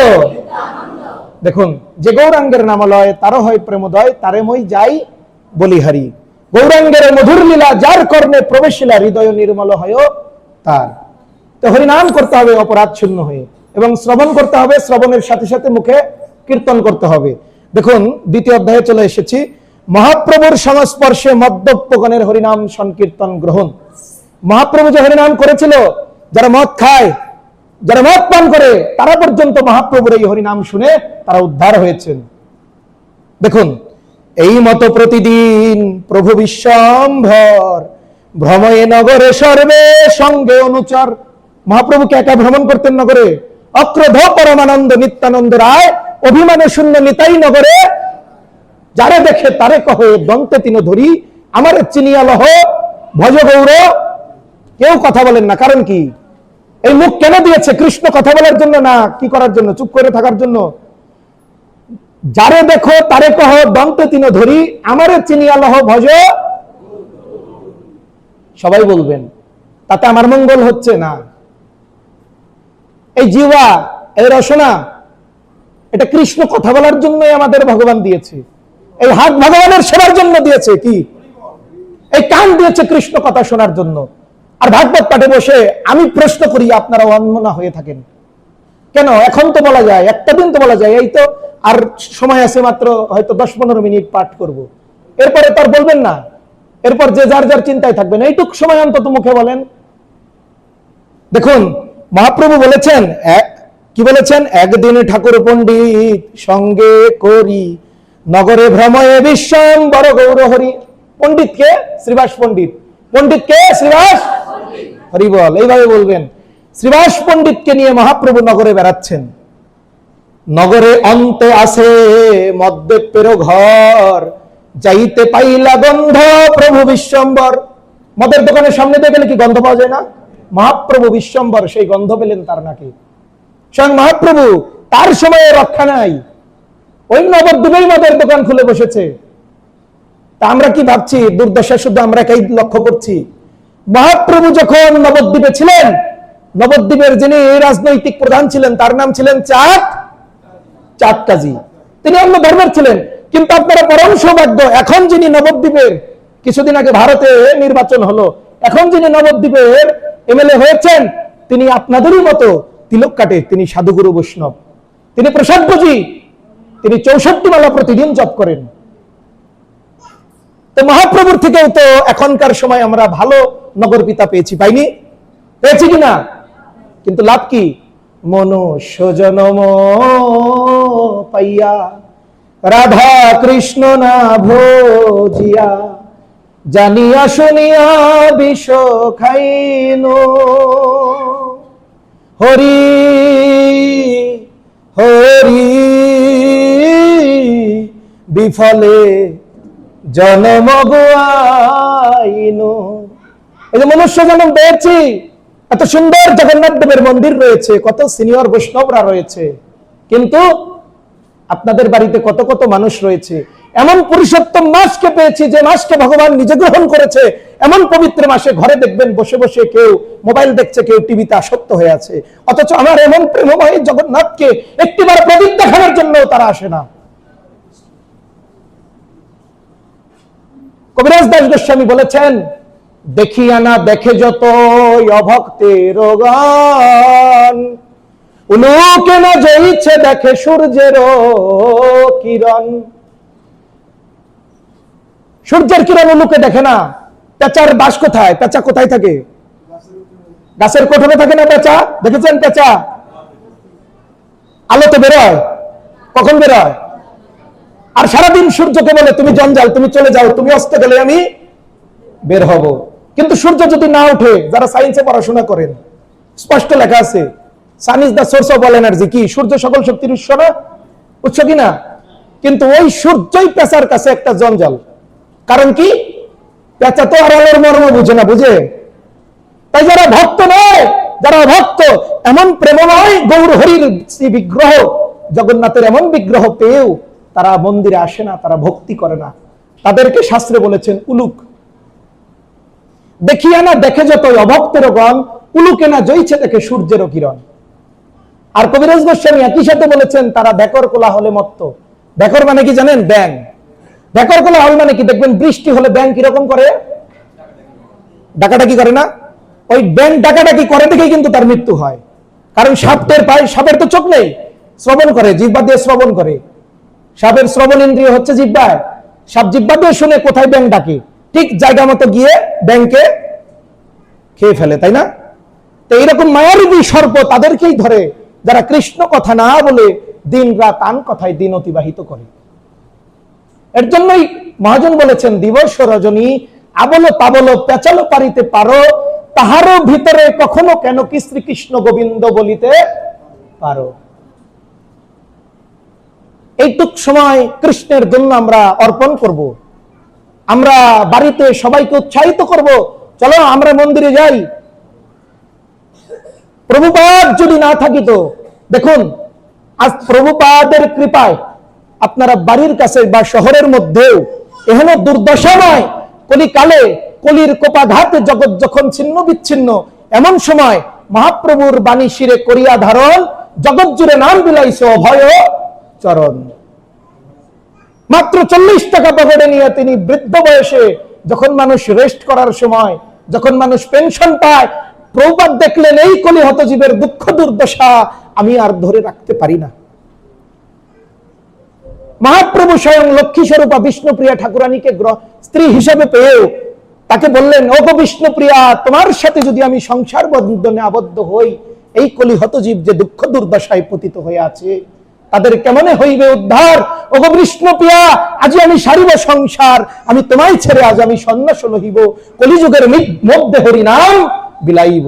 দেখুন, যে গৌরাঙ্গের নামালয় তারও হয় প্রেমোদয়, তারে মই যাই বলিহারি। গৌরাঙ্গের মধুর লীলা যার কর্ণে প্রবেশিলা, হৃদয় নির্মল হয় তার। তো হরিনাম করতে হবে অপরাধ শূন্য হয়ে, এবং শ্রবণ করতে হবে, শ্রবণের সাথে সাথে মুখে কীর্তন করতে হবে। দেখুন দ্বিতীয় অধ্যায়ে চলে এসেছি। মহাপ্রভুর সংস্পর্শে মদ্যপগণের হরিনাম সংকীর্তন গ্রহণ। মহাপ্রভু যে হরিনাম করেছিল, যারা মদ খায়, যারা মদ পান করে, তারা পর্যন্ত মহাপ্রভুর এই হরিনাম শুনে তারা উদ্ধার হয়েছেন। দেখুন, এই মতো প্রতিদিন প্রভু বিশ্বম্ভর ভ্রময়ে নগরে সর্বে সঙ্গে অনুচর। মহাপ্রভুকে একা ভ্রমণ করতেন নগরে। অক্রোধ পরমানন্দ নিত্যানন্দ রায় অভিমানে শূন্য নিতাই নগরে, যারে দেখে তারে কহে দন্তে তিন ধরি, আমার চিনিয়া লহ ভজ গৌর। কেউ কথা বলেন না, কারণ কি? এই মুখ কেন দিয়েছে? কৃষ্ণ কথা বলার জন্য না, কি করার জন্য? চুপ করে থাকার জন্য। যারে দেখো তারে কহ দন্তে তিন ধরি, আমারে চিনিয়া লহ ভজ। সবাই বলবেন, তাতে আমার মঙ্গল হচ্ছে না। এই জিহ্বা, এই রসনা, এটা কৃষ্ণ কথা বলার জন্যই আমাদের ভগবান দিয়েছে। এই হাত ভগবানের সেবার জন্য দিয়েছে। কি? এই কান দিয়েছে কৃষ্ণ কথা শোনার জন্য। আর ভাগবত পাঠে বসে আমি প্রশ্ন করি, আপনারা অনমনা হয়ে থাকেন কেন? এখন তো বলা যায়, একটা দিন তো বলা যায়, এই তো আর সময় আছে মাত্র হয়তো 10-15 মিনিট পাঠ করব, এরপরে তার বলবেন না। এরপর যে যার যার চিন্তায় থাকবেন, এইটুক সময় অন্তত মুখে বলেন। দেখুন মহাপ্রভু বলেছেন, কি বলেছেন? একদিন ঠাকুর পণ্ডিত সঙ্গে করি, নগরে ভ্রময়ে বিশ্বম্বর গৌর হরি। পণ্ডিতকে শ্রীবাস পণ্ডিত, পণ্ডিতকে শ্রীবাস হরি বল, এইভাবে বলবেন। শ্রীবাস পণ্ডিতকে নিয়ে মহাপ্রভু নগরে বেড়াচ্ছেন। নগরে অন্তে আসে মদ্যপের ঘর, যাইতে পাইলা গন্ধ প্রভু বিশ্বম্বর। মদের দোকানের সামনে দিয়ে গেলে কি গন্ধ পাওয়া যায় না? মহাপ্রভু বিশ্বম্বর সেই গন্ধ পেলেন তার নাকি। স্বয়ং মহাপ্রভু, তার সময়ে রক্ষা নাই, ওই নবদ্বীপেই মদের দোকান খুলে বসেছে। তা আমরা কি ভাবছি? দুর্দশা শুধু আমরা কেই লক্ষ্য করছি। মহাপ্রভু যখন নবদ্বীপে ছিলেন, নবদ্বীপের যিনি রাজনৈতিক প্রধান ছিলেন তার নাম ছিলেন চাঁদ কাজী। তিনি অন্য ধর্মের ছিলেন, কিন্তু আপনারা পরম সৌভাগ্য, এখন যিনি নবদ্বীপের, কিছুদিন আগে ভারতে নির্বাচন হলো, এখন যিনি নবদ্বীপের এমএলএ হয়েছেন, তিনি আপনাদেরই মতো তিলক কাটে, তিনি সাধুগুরু বৈষ্ণব, তিনি প্রসাদ ভোজী, তিনি 64 মালা প্রতিদিন জপ করেন। তো মহাপ্রভুর থেকেও তো এখনকার সময় আমরা ভালো নগর পিতা পেয়েছি, পাইনি? পেয়েছি কিনা? কিন্তু লাভ কি? মনুষ্য জনম পাইয়া রাধা কৃষ্ণ না ভোজিয়া, জানিয়া শুনিয়া বিষ খাইনু, হরি হরি বিফলে জনম গুয়াইনু। এই যে মনুষ্য জন্ম পেয়েছি, এত সুন্দর জগন্নাথ দেবের মন্দির রয়েছে, কত সিনিয়র বৈষ্ণবরা রয়েছে, কিন্তু আপনাদের বাড়িতে কত কত মানুষ রয়েছে। এমন পুরুষোত্তম মাসকে পেয়েছি, যে মাসকে ভগবান নিজে গ্রহণ করেছে, এমন পবিত্র মাসে ঘরে দেখবেন বসে বসে কেউ মোবাইল দেখছে, কেউ টিভিতে আসক্ত হয়ে আছে, অথচ আমার এমন প্রেমময় জগন্নাথকে একটিবার প্রদীপ দেখানোর জন্য তারা আসে না। কবিরাজ দাস গোস্বামী বলেছেন, দেখিয়া না দেখে যত অভক্তের গান, উলুকে না যে ইচ্ছে দেখে সূর্যের কিরণ। সূর্যের কিরণ উলুকে দেখে না। পেঁচার বাস কোথায়? পেঁচা কোথায় থাকে? গাছের কোঠরে থাকে না পেঁচা? দেখেছেন পেঁচা? আলোতে বেরোয়। কখন বেরোয়? আর সারাদিন সূর্যকে বলে তুমি জঞ্জাল, তুমি চলে যাও, তুমি অস্ত গেলে আমি বের হব। কিন্তু সূর্য যদি না ওঠে, যারা সায়েন্সে পড়াশোনা করেন, স্পষ্ট লেখা আছে, sun is the source of all energy. কি? সূর্য সকল শক্তির উৎস না? উৎস কি না? কিন্তু ওই সূর্যই পেঁচার কাছে একটা জঞ্জাল। কারণ কি? পেঁচা তো আর আলোর মর্ম বুঝে না, বুঝে? তাই যারা ভক্ত নয়, যারা ভক্ত, এমন প্রেমময় গৌর হরির বিগ্রহ, জগন্নাথের এমন বিগ্রহ পেয়েও তারা মন্দিরে আসে না, তারা ভক্তি করে না। তাদেরকে শাস্ত্রে বলেছেন উলুক। দেখিয়া না দেখে যত অভক্তের গণ, উলুকে না জইছে দেখে সূর্যের কিরণ। আর কবিরাজ গোস্বামী একই সাথে বলেছেন, তারা ব্যাকর কোলাহলে মত্ত। ব্যাকর মানে কি জানেন? ব্যাং। ব্যাকর কোলাহল মানে কি? দেখবেন বৃষ্টি হলে ব্যাং কিরকম করে? ডাকাডাকি করে না? ওই ব্যাং ডাকাডাকি করে দেখেই কিন্তু তার মৃত্যু হয়। কারণ সাপের পায়, সাপের তো চোখ নেই, শ্রবণ করে, জিহ্বা দিয়ে শ্রবণ করে। সাপের শ্রবণ ইন্দ্রিয় হচ্ছে জিহ্বায়। সাপ জিহ্বা দিয়ে শুনে কোথায় ব্যাং ডাকে, ঠিক জায়গা মতো গিয়ে ব্যাংকে খেয়ে ফেলে, তাই না? তো এইরকম মায়ারূপী সর্প তাদেরকেই ধরে, যারা কৃষ্ণ কথা না বলে দিন রাত আন কথায় দিন অতিবাহিত করে। এর জন্যই মহাজন বলেছেন, দিবস রজনী আবল পাবল পেঁচালো পারিতে পারো, তাহারও ভিতরে কখনো কেন কি শ্রীকৃষ্ণ গোবিন্দ বলিতে পারো। এইটুক সময় কৃষ্ণের জন্য আমরা অর্পণ করব। আমরা বাড়িতে সবাইকে উৎসাহিত করব, চলো আমরা মন্দিরে যাই। প্রভুপাদ যদি না থাকিত, দেখুন আজ প্রভুপাদের কৃপায় আপনারা বাড়ির কাছে বা শহরের মধ্যেও এখনো দুর্দশা নয়। কলিকালে কলির কোপাঘাতে জগৎ যখন ছিন্ন বিচ্ছিন্ন, এমন সময় মহাপ্রভুর বাণী শিরে করিয়া ধারণ, জগৎ জুড়ে নাম বিলাইছে অভয় চরণ। মাত্র 40 টাকা পকেটে নিয়ে তিনি বৃদ্ধ বয়সে, যখন মানুষ রেস্ট করার সময়, যখন মানুষ পেনশন পায়, প্রভুপাদ দেখলেন এই কলিহত জীবের দুঃখ দুর্দশা আমি আর ধরে রাখতে পারি না। মহাপ্রভু স্বয়ং লক্ষ্মী স্বরূপা বিষ্ণুপ্রিয়া ঠাকুরানীকে স্ত্রী হিসেবে পেয়েও তাকে বললেন, ও গো বিষ্ণুপ্রিয়া, তোমার সাথে যদি আমি সংসার বন্ধনে আবদ্ধ হই, এই কলিহত জীব যে দুঃখ দুর্দশায় পতিত হয়ে আছে, তাদের কেমনে হইবে উদ্ধার? ও গো বিষ্ণুপ্রিয়া, আজ আমি সারিব সংসার, আমি তোমায় ছেড়ে আজ আমি সন্ন্যাস লহিব, কলিযুগের মধ্যে হরি নাম বিলাইব।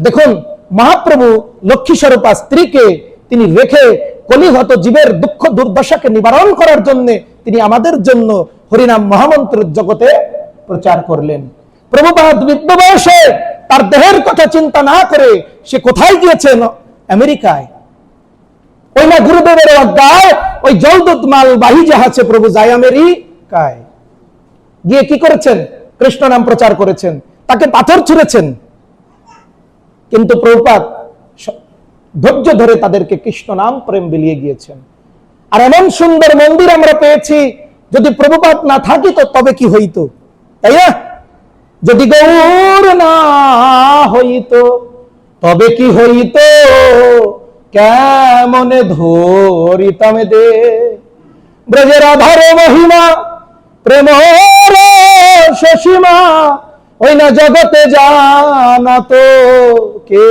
দেখুন মহাপ্রভু লক্ষ্মী স্বরূপা স্ত্রীকে তিনি রেখে কলিহত জীবের দুঃখ দুর্দশাকে নিবারণ করার জন্য তিনি আমাদের জন্য হরিনাম মহামন্ত্র জগতে প্রচার করলেন। প্রভুপাদ বৃদ্ধ বয়সে তার দেহের কথা চিন্তা না করে সে কোথায় গিয়েছেন? আমেরিকায়। ওই না গুরুদেবের অধ্যায়, ওই জলদূত মালবাহী জাহাজে প্রভু যায় আমেরিকায়। গিয়ে কি করেছেন? কৃষ্ণ নাম প্রচার করেছেন, তাকে পাথর ছুঁড়েছেন, কিন্তু প্রভুপাদ ধৈর্য ধরে তাদেরকে কৃষ্ণ নাম প্রেম বিলিয়ে গিয়েছেন। আর এমন সুন্দর মন্দির আমরা পেয়েছি, যদি প্রভুপাদ না থাকিত তবে কি হইত, তাই না? যদি গৌর না হইত তবে কি হইত, কেমনে ধরিতাম দে ব্রজের আধার মহিমা, প্রেম সসীমা, ওই না জগতে জানা তো কে,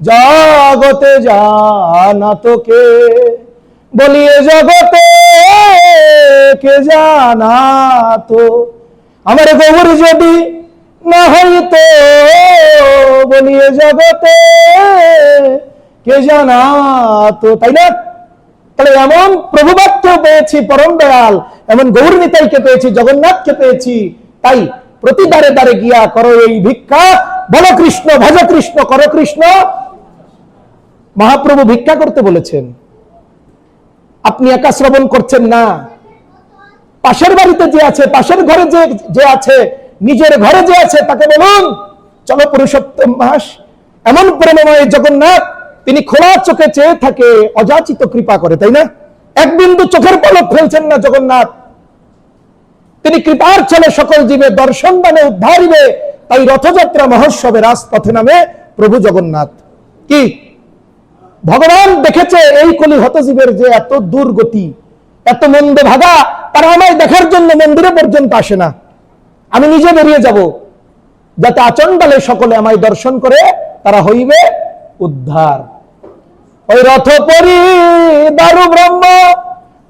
জগতে জানা তো কে, বলিয়ে জগতে কে জানাতো, আমার গৌর যদি না হইতো বলিয়ে জগতে কে জানাতো। তাই না? তাহলে এমন প্রভুবাক্য পেয়েছি পরম দয়াল, এমন গৌর নিতাইকে পেয়েছি, জগন্নাথকে পেয়েছি, তাই প্রতি দ্বারে দ্বারে গিয়া করো এই ভিক্ষা, বলো কৃষ্ণ, ভজ কৃষ্ণ, করো কৃষ্ণ। মহাপ্রভু ভিক্ষা করতে বলেছেন, আপনি একা শ্রবণ করছেন না, পাশের বাড়িতে যে আছে, পাশের ঘরে যে আছে, নিজের ঘরে যে আছে তাকে বলুন চলো পুরুষোত্তম মাস। এমন প্রেমময় জগন্নাথ, তিনি খোলা চোখে চেয়ে থাকে, অযাচিত কৃপা করে, তাই না? এক বিন্দু চোখের পলক ফেলছেন না জগন্নাথ, তিনি কৃপার ছলে সকল জীবে দর্শন দানে উদ্ধারিবে, তাই রথযাত্রা মহোৎসবে রাজপথে নামে প্রভু জগন্নাথ। কি ভগবান দেখেছে এই কলি হতজীবের যে এত দুর্গতি, এত মন্দ ভাগা, তারা আমায় দেখার জন্য মন্দিরে পর্যন্ত আসে না, আমি নিজে বেরিয়ে যাব, যাতে আচণ্ডালে সকলে আমায় দর্শন করে তারা হইবে উদ্ধার। ওই রথ পরি দারু ব্রহ্ম,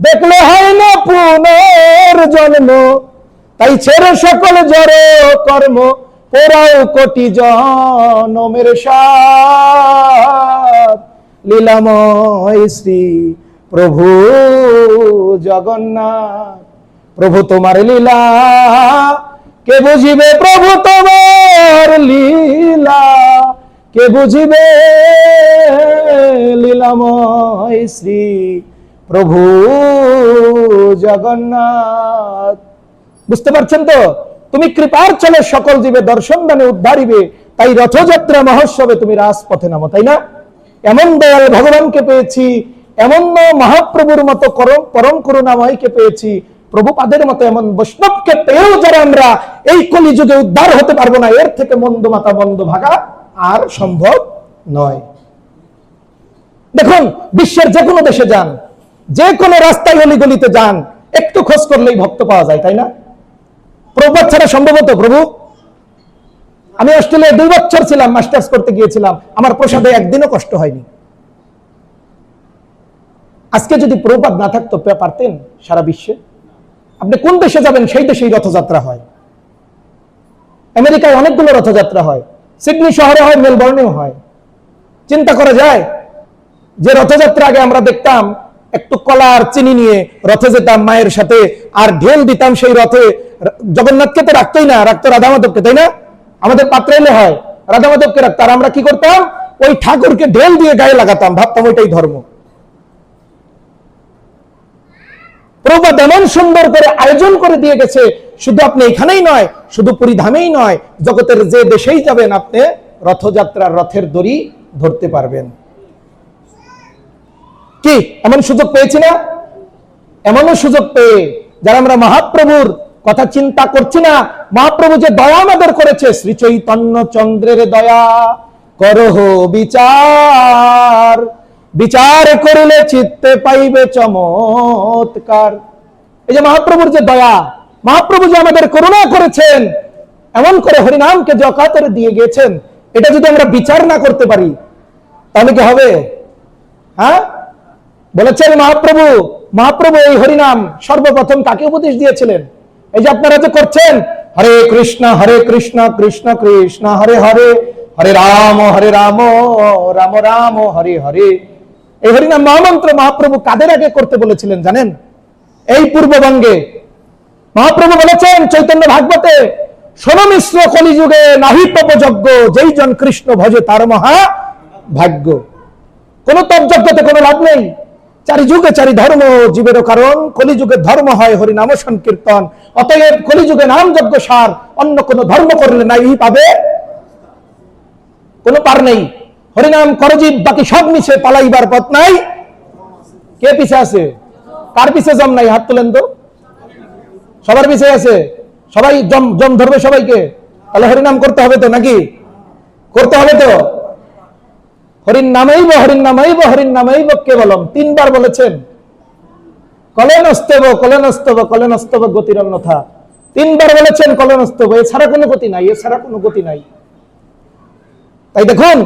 দেখলে হয় না পুনর্জন্ম, তাই ছেড়ে সকল জড় কর্ম, পোড়াও কোটি জনমের সার। লীলাময় শ্রী প্রভু জগন্নাথ, প্রভু তোমার লীলা কে বুঝিবে, প্রভু তোমার লীলা কে বুঝিবে, লীলাময় শ্রী প্রভু জগন্নাথ। বুঝতে পারছেন তো? তুমি কৃপার ছলে সকল জীবে দর্শন দানে উদ্ধারিবে, তাই রথযাত্রা মহোৎসবে তুমি রাজপথে নামো, তাই না? এমন দয়াল ভগবানকে পেয়েছি, এমন মহাপ্রভুর মতো পরম করুণাময়কে পেয়েছি, প্রভুপাদের মতো এমন বৈষ্ণবকে পেয়েও যারা আমরা এই কলিযুগে উদ্ধার হতে পারবো না, এর থেকে মন্দ মাতা মন্দ ভাগা আর সম্ভব নয়। দেখুন, বিশ্বের যে কোনো দেশে যান, যে কোনো রাস্তায় অলিগলিতে যান, একটু খোঁজ করলেই ভক্ত পাওয়া যায়, তাই না? প্রভুপাদ ছাড়া সম্ভবত প্রভু। আমি অস্ট্রেলিয়ায় 2 বছর ছিলাম, মাস্টার্স করতে গিয়েছিলাম, আমার প্রসাদে একদিনও কষ্ট হয়নি। আজকে যদি প্রভুপাদ না থাকতো, পারতেন সারা বিশ্বে? আপনি কোন দেশে যাবেন সেই দেশেই রথযাত্রা হয়। আমেরিকায় অনেকগুলো রথযাত্রা হয়, সিডনি শহরে হয়, মেলবোর্নেও হয়। চিন্তা করা যায় যে রথযাত্রা আগে আমরা দেখতাম একটু কলা আর চিনি নিয়ে রথে যেতাম মায়ের সাথে, আর ঢেল দিতাম সেই রথে। জগন্নাথকে তো রাখতোই না, রাখতো রাধা মাধবকে, তাই না? আমাদের পাত্রে এলে হয় রাধা মাধবকে রাখতো, আর আমরা কি করতাম? ওই ঠাকুরকে ঢেল দিয়ে গায়ে লাগাতাম, ভাবতাম ওইটাই ধর্ম। প্রভুপাদ এমন সুন্দর করে আয়োজন করে দিয়ে গেছে, শুধু আপনি এখানেই নয়, শুধু পুরী ধামেই নয়, জগতের যে দেশেই যাবেন আপনি রথযাত্রার রথের দড়ি ধরতে পারবেন। কি এমন সুযোগ পেয়েছি না? এমনও সুযোগ পেয়ে যারা আমরা মহাপ্রভুর কথা চিন্তা করছি না, মহাপ্রভু যে দয়া আমাদের করেছে, শ্রী চৈতন্য চন্দ্রের দয়া করহ বিচার, বিচার করিলে চিত্তে পাইবে চমৎকার। এই যে মহাপ্রভুর যে দয়া, মহাপ্রভু যে আমাদের করুণা করেছেন, এমন করে হরিনামকে যে অকাতরে দিয়ে গিয়েছেন, এটা যদি আমরা বিচার না করতে পারি তাহলে কি হবে? হ্যাঁ, বলেছেন মহাপ্রভু, মহাপ্রভু এই হরিনাম সর্বপ্রথম কাকে উপদেশ দিয়েছিলেন? এই যে আপনারা যে করছেন, হরে কৃষ্ণ কৃষ্ণ কৃষ্ণ হরে হরে, হরে রাম রাম রাম হরে হরে। এই হরিনাম মহামন্ত্র মহাপ্রভু কাদের আগে করতে বলেছিলেন জানেন? এই পূর্ববঙ্গে মহাপ্রভু বলেছেন চৈতন্য ভাগবতে, শোনো মিশ্র কলিযুগে নাহি তপযজ্ঞ, যেই জন কৃষ্ণ ভজে তার মহা ভাগ্য। কোন তপযজ্ঞতে কোনো লাভ নেই। চারি যুগে চারি ধর্ম জীবেরও কারণ, কলিযুগে ধর্ম হয় হরিনাম সংকীর্তন। অতএব কলিযুগে নাম যজ্ঞ সার, অন্য কোন ধর্ম করলে নাই পাবে কোনো পার নেই। হরিনাম করজীব, বাকি সব মিছে পালাইবার পথ নাই। কে পিছে আছে? কার পিছে জম নাই? হাত তোলেন তো। সবার পিছে আছে, সবাই জম ধরবে সবাইকে। তাহলে হরিনাম করতে হবে তো, নাকি? করতে হবে তো। হরিণ নামাইব হরিণ নামাইব হরিণ নামাইব কেবলম 3 বার বলেছেন। কলেনস্তব কলেনস্তব কলেনস্তব গতির অন্যথা 3 বার বলেছেন কলেনস্তব, এছাড়া কোনো গতি নাই, এছাড়া কোনো গতি নাই। তাই দেখুন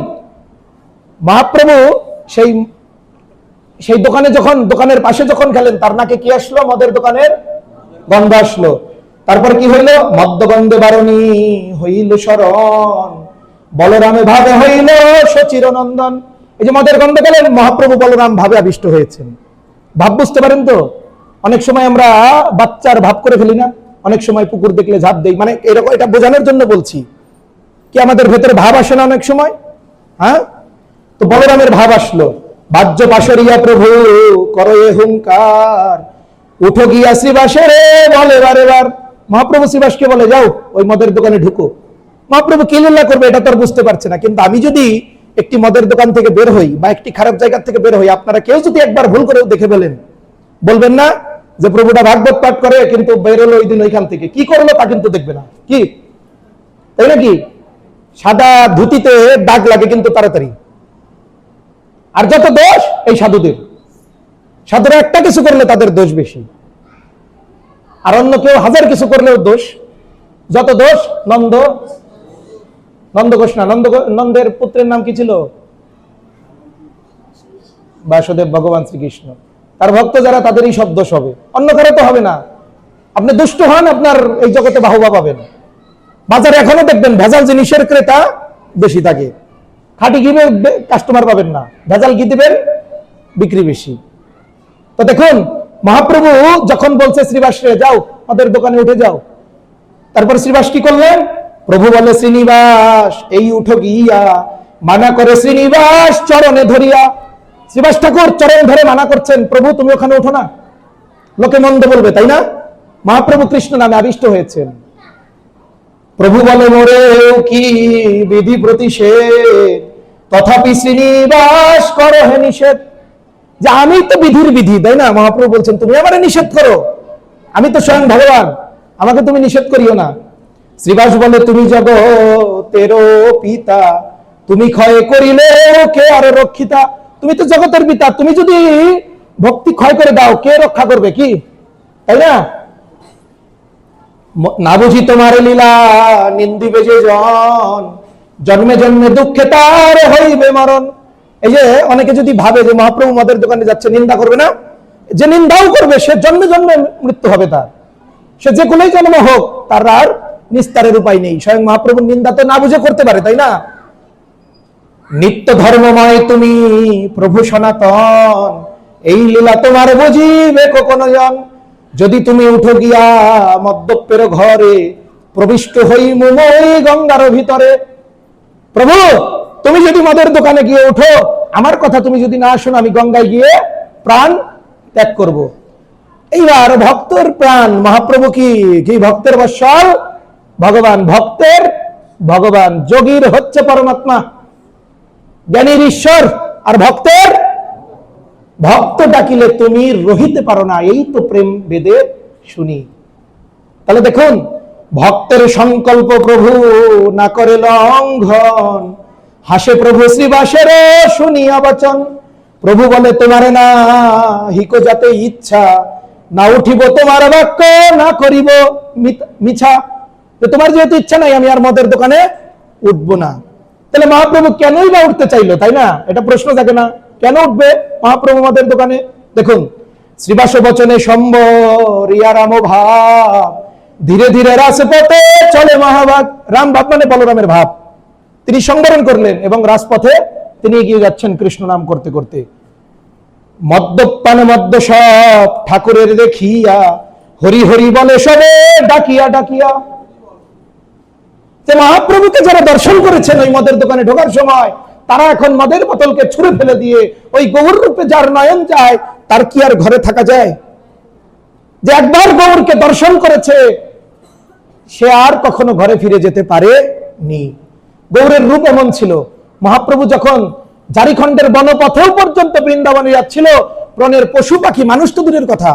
মহাপ্রভু সেই দোকানে যখন, দোকানের পাশে যখন গেলেন, তার নাকে কি আসলো? মদের দোকানের গন্ধ আসলো। তারপর কি হইল? মদ্যগন্ধে বারণী হইল শরণ, বলরামে ভাবে হইল সচির নন্দন। এই যে মদের গন্ধ গেলেন, মহাপ্রভু বলরাম ভাবে আবিষ্ট হয়েছেন। ভাব বুঝতে পারেন তো? অনেক সময় আমরা বাচ্চার ভাব করে ফেলি না? অনেক সময় পুকুর দেখলে ঝাঁপ দেই, মানে এরকম, এটা বোঝানোর জন্য বলছি। কি আমাদের ভেতরে ভাব আসে না অনেক সময়? হ্যাঁ, তো বলরামের ভাব আসলো। বাহ্য পাশরিয়া প্রভু করো এ হুঙ্কার, উঠো গিয়া শ্রীবাসে রে বলে বারে বার। মহাপ্রভু শ্রীবাসকে বলে, যাও ওই মদের দোকানে ঢুকো। মহাপ্রভু কি লীলা করবে এটা তো আর বুঝতে পারছে না। কিন্তু আমি যদি একটি মদের দোকান থেকে বের হই বা একটি খারাপ জায়গা থেকে বের হই, আপনারা কেউ যদি একবার ভুল করেও দেখে ফেলেন, বলবেন না যে প্রভুটা ভাগবত পাঠ করে কিন্তু বেরোলো ওই দিন ওইখান থেকে, কি করলো তা কিন্তু দেখবে না, কি তাই নাকি? সাদা ধুতিতে দাগ লাগে কিন্তু তাড়াতাড়ি। আর যত দোষ এই সাধুদের, সাধুরা একটা কিছু করলে তাদের দোষ বেশি, আর অন্য কেউ হাজার কিছু করলেও দোষ। যত দোষ নন্দ ঘোষ না, নন্দের পুত্রের নাম কি ছিল? বাসুদেব ভগবান শ্রীকৃষ্ণ। তার ভক্ত যারা, তাদেরই সব দোষ হবে, অন্য কারো তো হবে না। আপনি দুষ্ট হন, আপনার এই জগতে বাহবা পাবেন। বাজারে এখনো দেখবেন ভেজাল জিনিসের ক্রেতা বেশি থাকে, খাঁটি ঘি কাস্টমার পাবেন না। ভেজাল ঘি দিবেন, বিক্রি বেশি। তো দেখুন, মহাপ্রভু যখন বলছে শ্রীবাসে যাও, ওদের দোকানে উঠে যাও, তারপর শ্রীবাস কি করলেন? প্রভু বলে শ্রীনিবাস এই উঠো গিয়া, মানা করে শ্রীনিবাস চরণে ধরিয়া। শ্রীবাস ঠাকুর চরণ ধরে মানা করছেন, প্রভু তুমি ওখানে উঠো না, লোকে মন্দ বলবে, তাই না? মহাপ্রভু কৃষ্ণ নামে আবিষ্ট হয়েছেন। প্রভু বলে মোরে কি বিধি প্রতিষেধ, তথাপি শ্রীনিবাস করো হে নিষেধ। যে আমি তো বিধির বিধি, তাই না? মহাপ্রভু বলছেন তুমি আমারে নিষেধ করো, আমি তো স্বয়ং ভগবান, আমাকে তুমি নিষেধ করিও না। শ্রীবাস বলে তুমি জগতের পিতা, তুমি ক্ষয় করিলে কে আর রক্ষিতা। তুমি তো জগতের পিতা, তুমি যদি ভক্তি ক্ষয় করে দাও, কে রক্ষা করবে, কি তাই না? না বুঝি তোমার লীলা নিন্দিবে যে জন, জন্মে জন্মে দুঃখে তার হইবে মরণ। এই যে অনেকে যদি ভাবে যে মহাপ্রভু মদের দোকানে যাচ্ছে, নিন্দা করবে না, যে নিন্দাও করবে সে জন্মে জন্মে মৃত্যু হবে তার, সে যে কোনোই জন্ম হোক, তার আর নিস্তারের উপায় নেই। স্বয়ং মহাপ্রভুর নিন্দা তো না বুঝে করতে পারে, তাই না? নিত্য ধর্মময় তুমি প্রভু সনাতন, এই লীলা তোমার বুঝিবে কোন জন। যদি তুমি উঠো গিয়া মদ্যপের ঘরে, প্রবিষ্ট হই মুমই গঙ্গার ভিতরে। প্রভু তুমি যদি মদের দোকানে গিয়ে উঠো, আমার কথা তুমি যদি না শোনো, আমি গঙ্গায় গিয়ে প্রাণ ত্যাগ করব। এইবার ভক্তের প্রাণ, মহাপ্রভু কি কি ভক্তের বৎসল, ভগবান, ভক্তের ভগবান, যোগীর হচ্ছে পরমাত্মা, জ্ঞানীর ঈশ্বর, আর ভক্তের ভক্ত ডাকিলে তুমি রহিতে পারো না, এই তো প্রেম বেদে শুনি। তাহলে দেখুন, ভক্তের সংকল্প প্রভু না করে লঙ্ঘন, হাসে প্রভু শ্রীবাসের শুনিয়া বচন। প্রভু বলে তোমার না হিকো যাতে ইচ্ছা, না উঠিব তোমার বাক্য, না করিব মিছা। তোমার যেহেতু ইচ্ছা নাই, আমি আর মদের দোকানে উঠবো না। তাহলে মহাপ্রভু কেনই বা উঠতে চাইলো, তাই না? এটা প্রশ্ন থাকে না, কেন উঠবে মহাপ্রভু মদের দোকানে? দেখুন, শ্রীবাস বচনে সম্বর ইয়া রাম ভাব, ধীরে ধীরে রাজপথে চলে মহাভাগ। রাম ভাব মানে বলরামের ভাব, তিনি সংবরণ করলেন এবং রাজপথে তিনি এগিয়ে যাচ্ছেন কৃষ্ণ নাম করতে করতে। মদ্যপান মদ্য সব ঠাকুরের দেখিয়া, হরি হরি বলে সবে ডাকিয়া ডাকিয়া। যে মহাপ্রভুকে যারা দর্শন করেছেন ওই মদের দোকানে ঢোকার সময়, তারা এখন মদের বোতলকে ছুঁড়ে ফেলে দিয়ে ওই গৌর রূপে যার নয়ন যায়, তার কি আর ঘরে থাকা যায়? যে একবার গৌরকে দর্শন করেছে, সে আর কখনো ঘরে ফিরে যেতে পারে নি। গৌরের রূপ এমন ছিল। মহাপ্রভু যখন জারিখণ্ডের বনপথেও পর্যন্ত বৃন্দাবনে যাচ্ছিল, প্রাণের পশু পাখি, মানুষ তো দূরের কথা,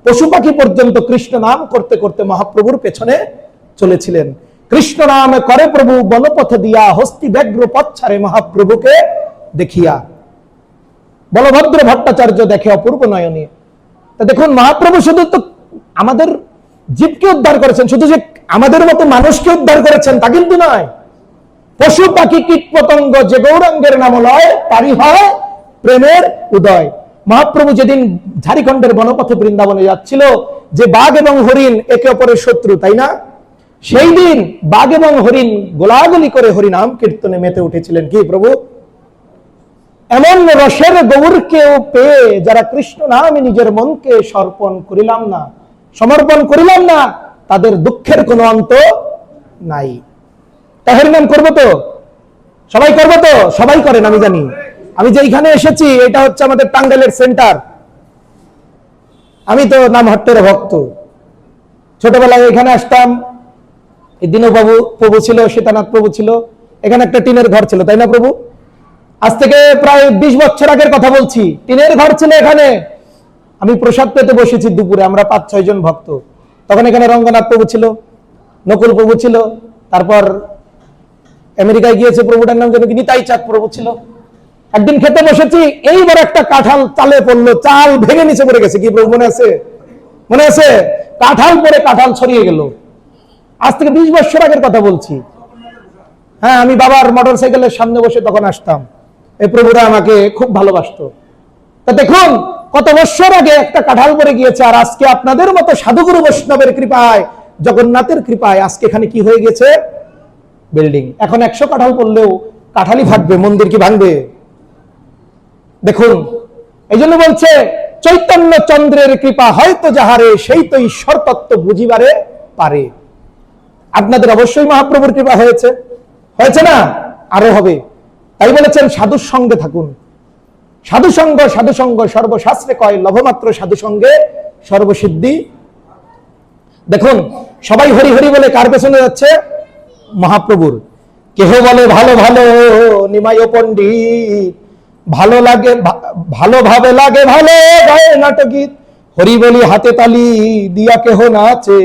পশু পাখি পর্যন্ত কৃষ্ণ নাম করতে করতে মহাপ্রভুর পেছনে চলেছিলেন। কৃষ্ণ নাম করে প্রভু বনপথে দিয়া, হস্তি ব্যগ্র পথ ছাড়ে মহাপ্রভুকে দেখিয়া। বলভদ্র ভট্টাচার্য দেখে অপূর্ব নয়নে। তা দেখুন, মহাপ্রভু শুধু তো আমাদের জীবকে উদ্ধার করেছেন, শুধু যে আমাদের মতো মানুষকে উদ্ধার করেছেন তা কিন্তু নয়। পশু পাখি কীট পতঙ্গ যে গৌরাঙ্গের নাম লয়, তারই হয় প্রেমের উদয়। মহাপ্রভু যেদিন ঝাড়খণ্ডের বনপথে বৃন্দাবনে যাচ্ছিল, যে বাঘ এবং হরিণ একে অপরের শত্রু, তাই না? সেই দিন বাঘ এবং হরিণ গোলাগুলি করে হরিনাম কীর্তনে মেতে উঠেছিলেন। কি প্রভু? এমন রসের গৌরকেও পেয়ে যারা কৃষ্ণ নামে নিজের মনকে সমর্পণ করিলাম না, তাদের দুঃখের কোনো অন্ত নাই। তা হরিনাম করবো তো? সবাই করবো তো? সবাই করেন আমি জানি। আমি যেইখানে এসেছি এটা হচ্ছে আমাদের টাঙ্গাইলের সেন্টার। আমি তো নামহট্টের ভক্ত। ছোটবেলায় এখানে আসতাম, এই দীনবাবু প্রভু ছিল, সীতানাথ প্রভু ছিল, এখানে একটা টিনের ঘর ছিল, তাই না প্রভু? আজ থেকে প্রায় 20 বছর আগের কথা বলছি। টিনের ঘর ছিল এখানে। আমি প্রসাদ পেতে বসেছি দুপুরে, আমরা 5-6 জন ভক্ত। তখন এখানে রঙ্গনাথ প্রভু ছিল, নকুল প্রভু ছিল, তারপর আমেরিকায় গিয়েছে প্রভুটার নাম যেন কি নিতাই চাঁদ প্রভু ছিল। একদিন খেতে বসেছি, এইবার একটা কাঁঠাল চালে পড়লো, চাল ভেঙে নিচে পড়ে গেছে। কি প্রভু মনে আছে? মনে আছে? কাঁঠাল পরে কাঁঠাল ছড়িয়ে গেল। আজ থেকে 20 বছর আগের কথা বলছি। হ্যাঁ, আমি বাবার মোটর সাইকেলের সামনে বসে তখন আসতাম। এই প্রভুরা আমাকে খুব ভালোবাসতো। তা দেখুন, কত বছর আগে একটা কাঁঠাল পরে গিয়েছে, আর আজকে আপনাদের মতো সাধুগুরু বৈষ্ণবের কৃপায়, জগন্নাথের কৃপায় আজকে এখানে কি হয়ে গেছে? বিল্ডিং। এখন 100 কাঁঠাল পড়লেও কাঁঠালই ফাটবে, মন্দির কি ভাঙবে? দেখুন, এই জন্য বলছে চৈতন্য চন্দ্রের কৃপা হয়তো যাহারে, সেই তো ঈশ্বর তত্ত্ব বুঝিবারে পারে। আপনাদের অবশ্যই মহাপ্রভুর কৃপা হয়েছে, হয়েছে না? আরো হবে। তাই বলেছেন সাধুর সঙ্গে থাকুন। সাধুসঙ্গ সর্বশাস্ত্রে কয়, লভমাত্র সাধুসঙ্গে সর্বসিদ্ধি। দেখুন, সবাই হরি হরি বলে কার পেছনে যাচ্ছে? মহাপ্রভুর। কেহ বলে ভালো ভালো নিমায় পণ্ডিত, ভালো লাগে ভালোভাবে লাগে ভালো গায়ে নাটগীত, হরি বলি হাতে তালি দিয়া কেহ নাচে,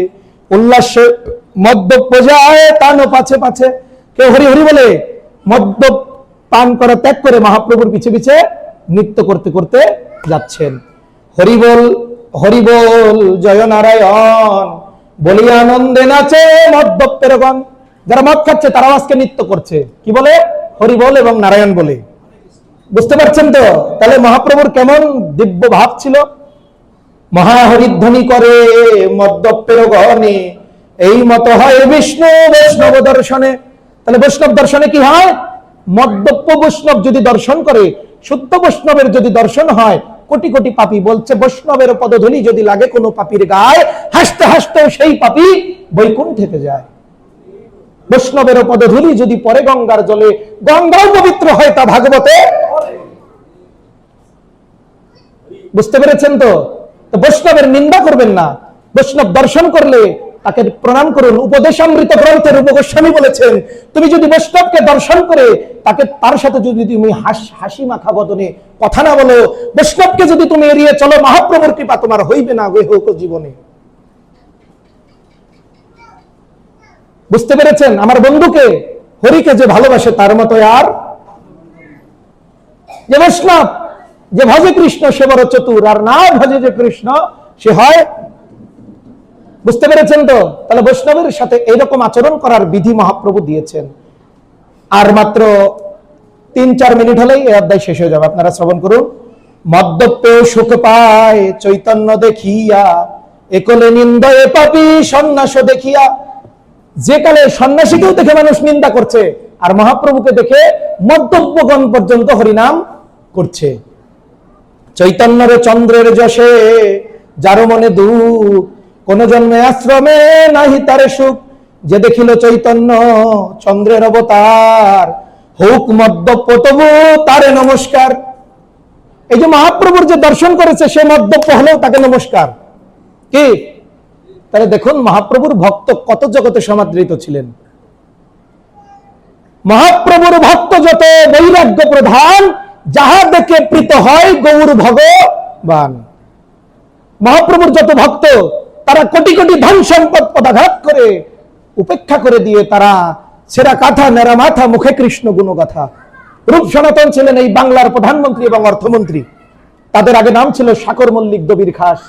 উল্লাসে মদ্যপ যায় তানো পাছে পাছে। কেউ হরি হরি বলে মদ্য পান করা ত্যাগ করে মহাপ্রভুর পিছে পিছে নৃত্য করতে করতে যাচ্ছেন। হরি বল জয় নারায়ণ বলি আনন্দে নাচে মদ্যপের গণ। যারা মদ খাচ্ছে তারাও আজকে নৃত্য করছে। কি বলে? হরি বল এবং নারায়ণ বলে। বুঝতে পারছেন তো? তাহলে মহাপ্রভুর কেমন দিব্য ভাব ছিল। মহাহরিধ্বনি করে মদ্যপের গণে, এই মত হয় বিষ্ণু বৈষ্ণব দর্শনে। তাহলে বৈষ্ণব দর্শনে কি হয়? মদ্যপ বৈষ্ণব যদি দর্শন করে, শুদ্ধ বৈষ্ণবের যদি দর্শন হয়, কোটি কোটি পাপী, বলছে বৈষ্ণবের পদধূলি যদি লাগে কোনো পাপীর গায়ে, হাসতে হাসতেও সেই পাপী বৈকুণ্ঠেতে যায়। বৈষ্ণবের পদধূলি যদি পরে গঙ্গার জলে, গঙ্গাও পবিত্র হয় তা ভাগবতে। বুঝতে পেরেছেন তো? বৈষ্ণবের নিন্দা করবেন না, বৈষ্ণব দর্শন করলে তাকে প্রণাম করুন। উপদেশামৃত গ্রন্থের রূপ গোস্বামী বলেছেন, তুমি যদি বৈষ্ণবকে দর্শন করে তাকে, তার সাথে যদি তুমি হাসি মাখা বদনে কথা না বলো, বৈষ্ণবকে যদি তুমি এড়িয়ে চলো, মহাপ্রভুর কৃপা তোমার হইবে না হোক জীবনে। বুঝতে পেরেছেন? আমার বন্ধুকে, হরিকে যে ভালোবাসে তার মতো আর যে বৈষ্ণব, যে ভজে কৃষ্ণ সে বড় চতুর, আর না ভজে যে কৃষ্ণ সে হয়। বুঝতে পেরেছেন তো? তাহলে বৈষ্ণবের সাথে এইরকম আচরণ করার বিধি মহাপ্রভু দিয়েছেন। আর মাত্র 3-4 মিনিট হলেই এই অধ্যায় শেষ হয়ে যাবে। আপনারা শ্রবণ করুন। মদ্যপেও সুখ পায় চৈতন্য দেখিয়া, একলে নিন্দয়ে পাপী সন্ন্যাস দেখিয়া। যে কালে সন্ন্যাসীকেও দেখে মানুষ নিন্দা করছে, আর মহাপ্রভুকে দেখে মদ্যপগণ পর্যন্ত হরিনাম করছে। চৈতন্যের চন্দ্রের যশে যার মনে দুঃখ, কোন জন্মে আশ্রমে নাহি তার সুখ। যে দেখিল চৈতন্য চন্দ্রের অবতার, হোক মদ্যপ তবু তারে নমস্কার। এই যে মহাপ্রভুর যে দর্শন করেছে, সে মদ্যপ হলেও তাকে নমস্কার। কি? তাহলে দেখুন মহাপ্রভুর ভক্ত কত জগতে সমাদৃত ছিলেন। মহাপ্রভুর ভক্ত যত বৈরাগ্য প্রধান, যাহা দেখে প্রীত হয় গৌর ভগবান। মহাপ্রভুর যত ভক্ত, তারা কোটি কোটি ধন সম্পদ পদাঘাত করে উপেক্ষা করে দিয়ে তারা ছেঁড়া কাঁথা নেড়া মাথা মুখে কৃষ্ণ গুণগাথা। রূপ সনাতন ছিলেন এই বাংলার প্রধানমন্ত্রী এবং অর্থমন্ত্রী। তাদের আগে নাম ছিল সাকর মল্লিক দবির খাস।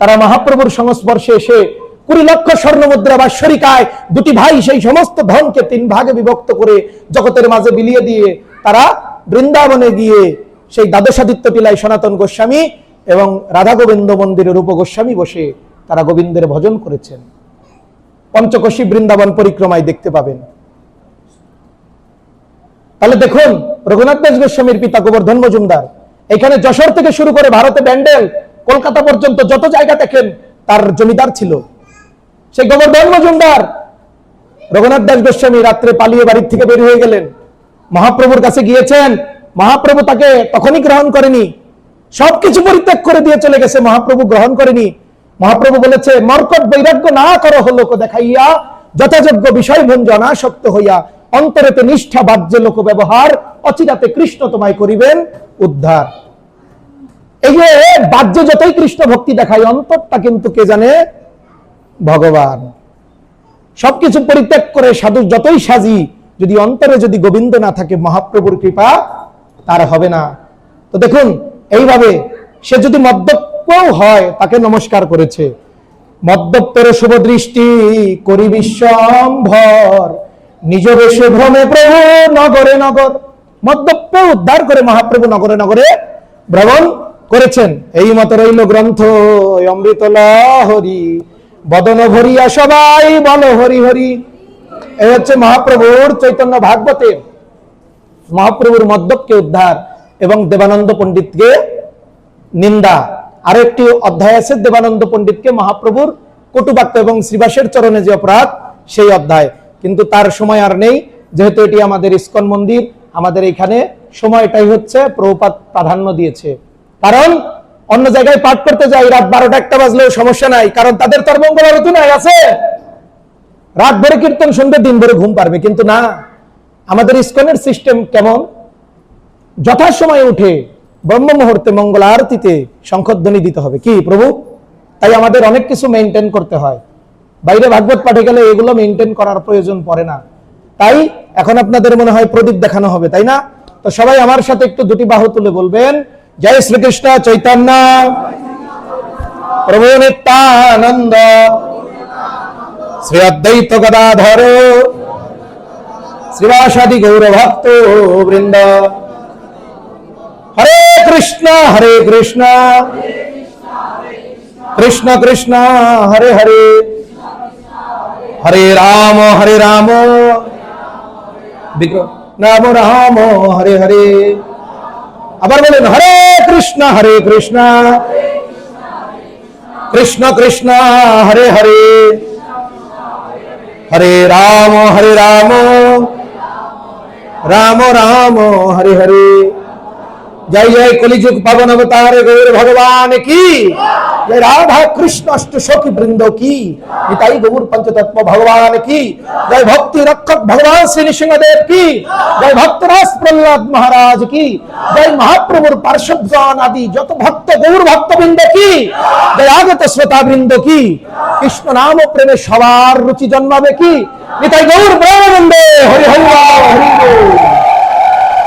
তারা মহাপ্রভুর সংস্পর্শে এসে 20 লক্ষ স্বর্ণ মুদ্রা বা শরিকায় দুটি ভাই সেই সমস্ত ধনকে 3 ভাগে বিভক্ত করে জগতের মাঝে বিলিয়ে দিয়ে তারা বৃন্দাবনে গিয়ে সেই দ্বাদশাদিত্য টিলায় সনাতন গোস্বামী এবং রাধা গোবিন্দ মন্দিরে রূপ গোস্বামী বসে তারা গোবিন্দের ভজন করেছেন। পঞ্চকোশী বৃন্দাবন পরিক্রমায় দেখতে পাবেন। তাহলে দেখুন, রঘুনাথ দাস গোস্বামীর পিতা গোবর্ধন মজুমদার এখানে যশোর থেকে শুরু করে ভারতে ব্যান্ডেল, কলকাতা পর্যন্ত যত জায়গা দেখেন তার জমিদার ছিল সেই গোবর্ধন মজুমদার। রঘুনাথ দাস গোস্বামী রাত্রে পালিয়ে বাড়ির থেকে বের হয়ে গেলেন, মহাপ্রভুর কাছে গিয়েছেন। মহাপ্রভু তাকে তখনই গ্রহণ করেনি, সবকিছু পরিত্যাগ করে দিয়ে চলে গেছে, মহাপ্রভু গ্রহণ করেনি। মহাপ্রভু বলেছে, মর্কট বৈরাগ্য না করো লোক দেখাইয়া, যথাযোগ্য বিষয় ভঞ্জন আসক্ত হইয়া, অন্তরেতে নিষ্ঠা বাহ্যে লোক ব্যবহার, অচিরাতে কৃষ্ণ তোমায় করিবেন উদ্ধার। এই যে বাহ্যে যতই কৃষ্ণ ভক্তি দেখায়, অন্তরটা কিন্তু কে জানে? ভগবান। সবকিছু পরিত্যাগ করে সাধু যতই সাজি, যদি অন্তরে যদি গোবিন্দ না থাকে, মহাপ্রভুর কৃপা তার হবে না। তো দেখুন, এইভাবে সে যদি মদ্যপও হয় তাকে নমস্কার করেছে। মদ্যপের শুভ দৃষ্টি করি বিশ্বম্ভর, নিজ বেশে ভ্রমে প্রভু নগরে নগর। মদ্যপ উদ্ধার করে মহাপ্রভু নগরে নগরে ভ্রমণ করেছেন। এই মত রইল গ্রন্থ অমৃত লহরি, বদন ভরিয়া সবাই বলো হরি হরি। এই হচ্ছে মহাপ্রভুর চৈতন্য ভাগবতে মহাপ্রভুর মদ্যপকে উদ্ধার এবং দেবানন্দ পণ্ডিতকে নিন্দা। আরো একটি অধ্যায় আছে দেবানন্দ পণ্ডিতকে মহাপ্রভুর কটুবাক্য এবং শ্রীবাসের চরণে যে অপরাধ, সেই অধ্যায়। কিন্তু তার সময় আর নেই, যেহেতু এটি আমাদের ইস্কন মন্দির, আমাদের এখানে সময়টাই হচ্ছে প্রভুপাদ প্রাধান্য দিয়েছে। কারণ অন্য জায়গায় পাঠ করতে যাই রাত 12টা 1টা বাজলেও সমস্যা নাই, কারণ তাদের তর্মঙ্গল আরতি নাই আছে, রাত ভরে কীর্তন শুনবে, দিন ভরে ঘুম পারবে। কিন্তু না, আমাদের ইস্কনের সিস্টেম কেমন? যথাসময়ে উঠে ব্রহ্ম মুহূর্তে মঙ্গল আরতিতে শঙ্খধ্বনি দিতে হবে। কি প্রভু? তাই আমাদের অনেক কিছু মেনটেন করতে হয়। বাইরে ভাগবত পাঠে গেলে এগুলো মেনটেন করার প্রয়োজন পড়ে না। তাই এখন আপনাদের মনে হয় প্রদীপ দেখানো হবে, তাই না? তো সবাই আমার সাথে একটু দুটি বাহু তুলে বলবেন, জয় শ্রীকৃষ্ণ চৈতন্য প্রভু নিত্যানন্দ শ্রী অদ্বৈত গদাধর শ্রীবাসাদি গৌর ভক্ত বৃন্দ। হরে কৃষ্ণ কৃষ্ণ কৃষ্ণ হরে হরে, হরে রাম রাম রাম হরে হরে। আবার বলেন, হরে কৃষ্ণ কৃষ্ণ কৃষ্ণ হরে হরে, হরে রাম রাম রাম হরে হরে। জয় জয় কলিযুগ পাবন অবতার গৌর ভগবান কি, জয় রাধা কৃষ্ণ অষ্ট সখী বৃন্দ কি, নিতাই গৌর পঞ্চতত্ত্ব ভগবান কি, জয় ভক্তি রক্ষক ভগবান শ্রী নৃসিংহদেব কি, জয় ভক্তরাজ প্রহ্লাদ মহারাজ কি, জয় মহাপ্রভুর পার্শ্বদগণ আদি যত ভক্ত গৌর ভক্তবৃন্দ কি, জয় আগত শ্রোতা বৃন্দ কি, কৃষ্ণ নাম প্রেমে সবার রুচি জন্মাবে কি, নিতাই গৌর ব্রহ্মানন্দে হরি হরি।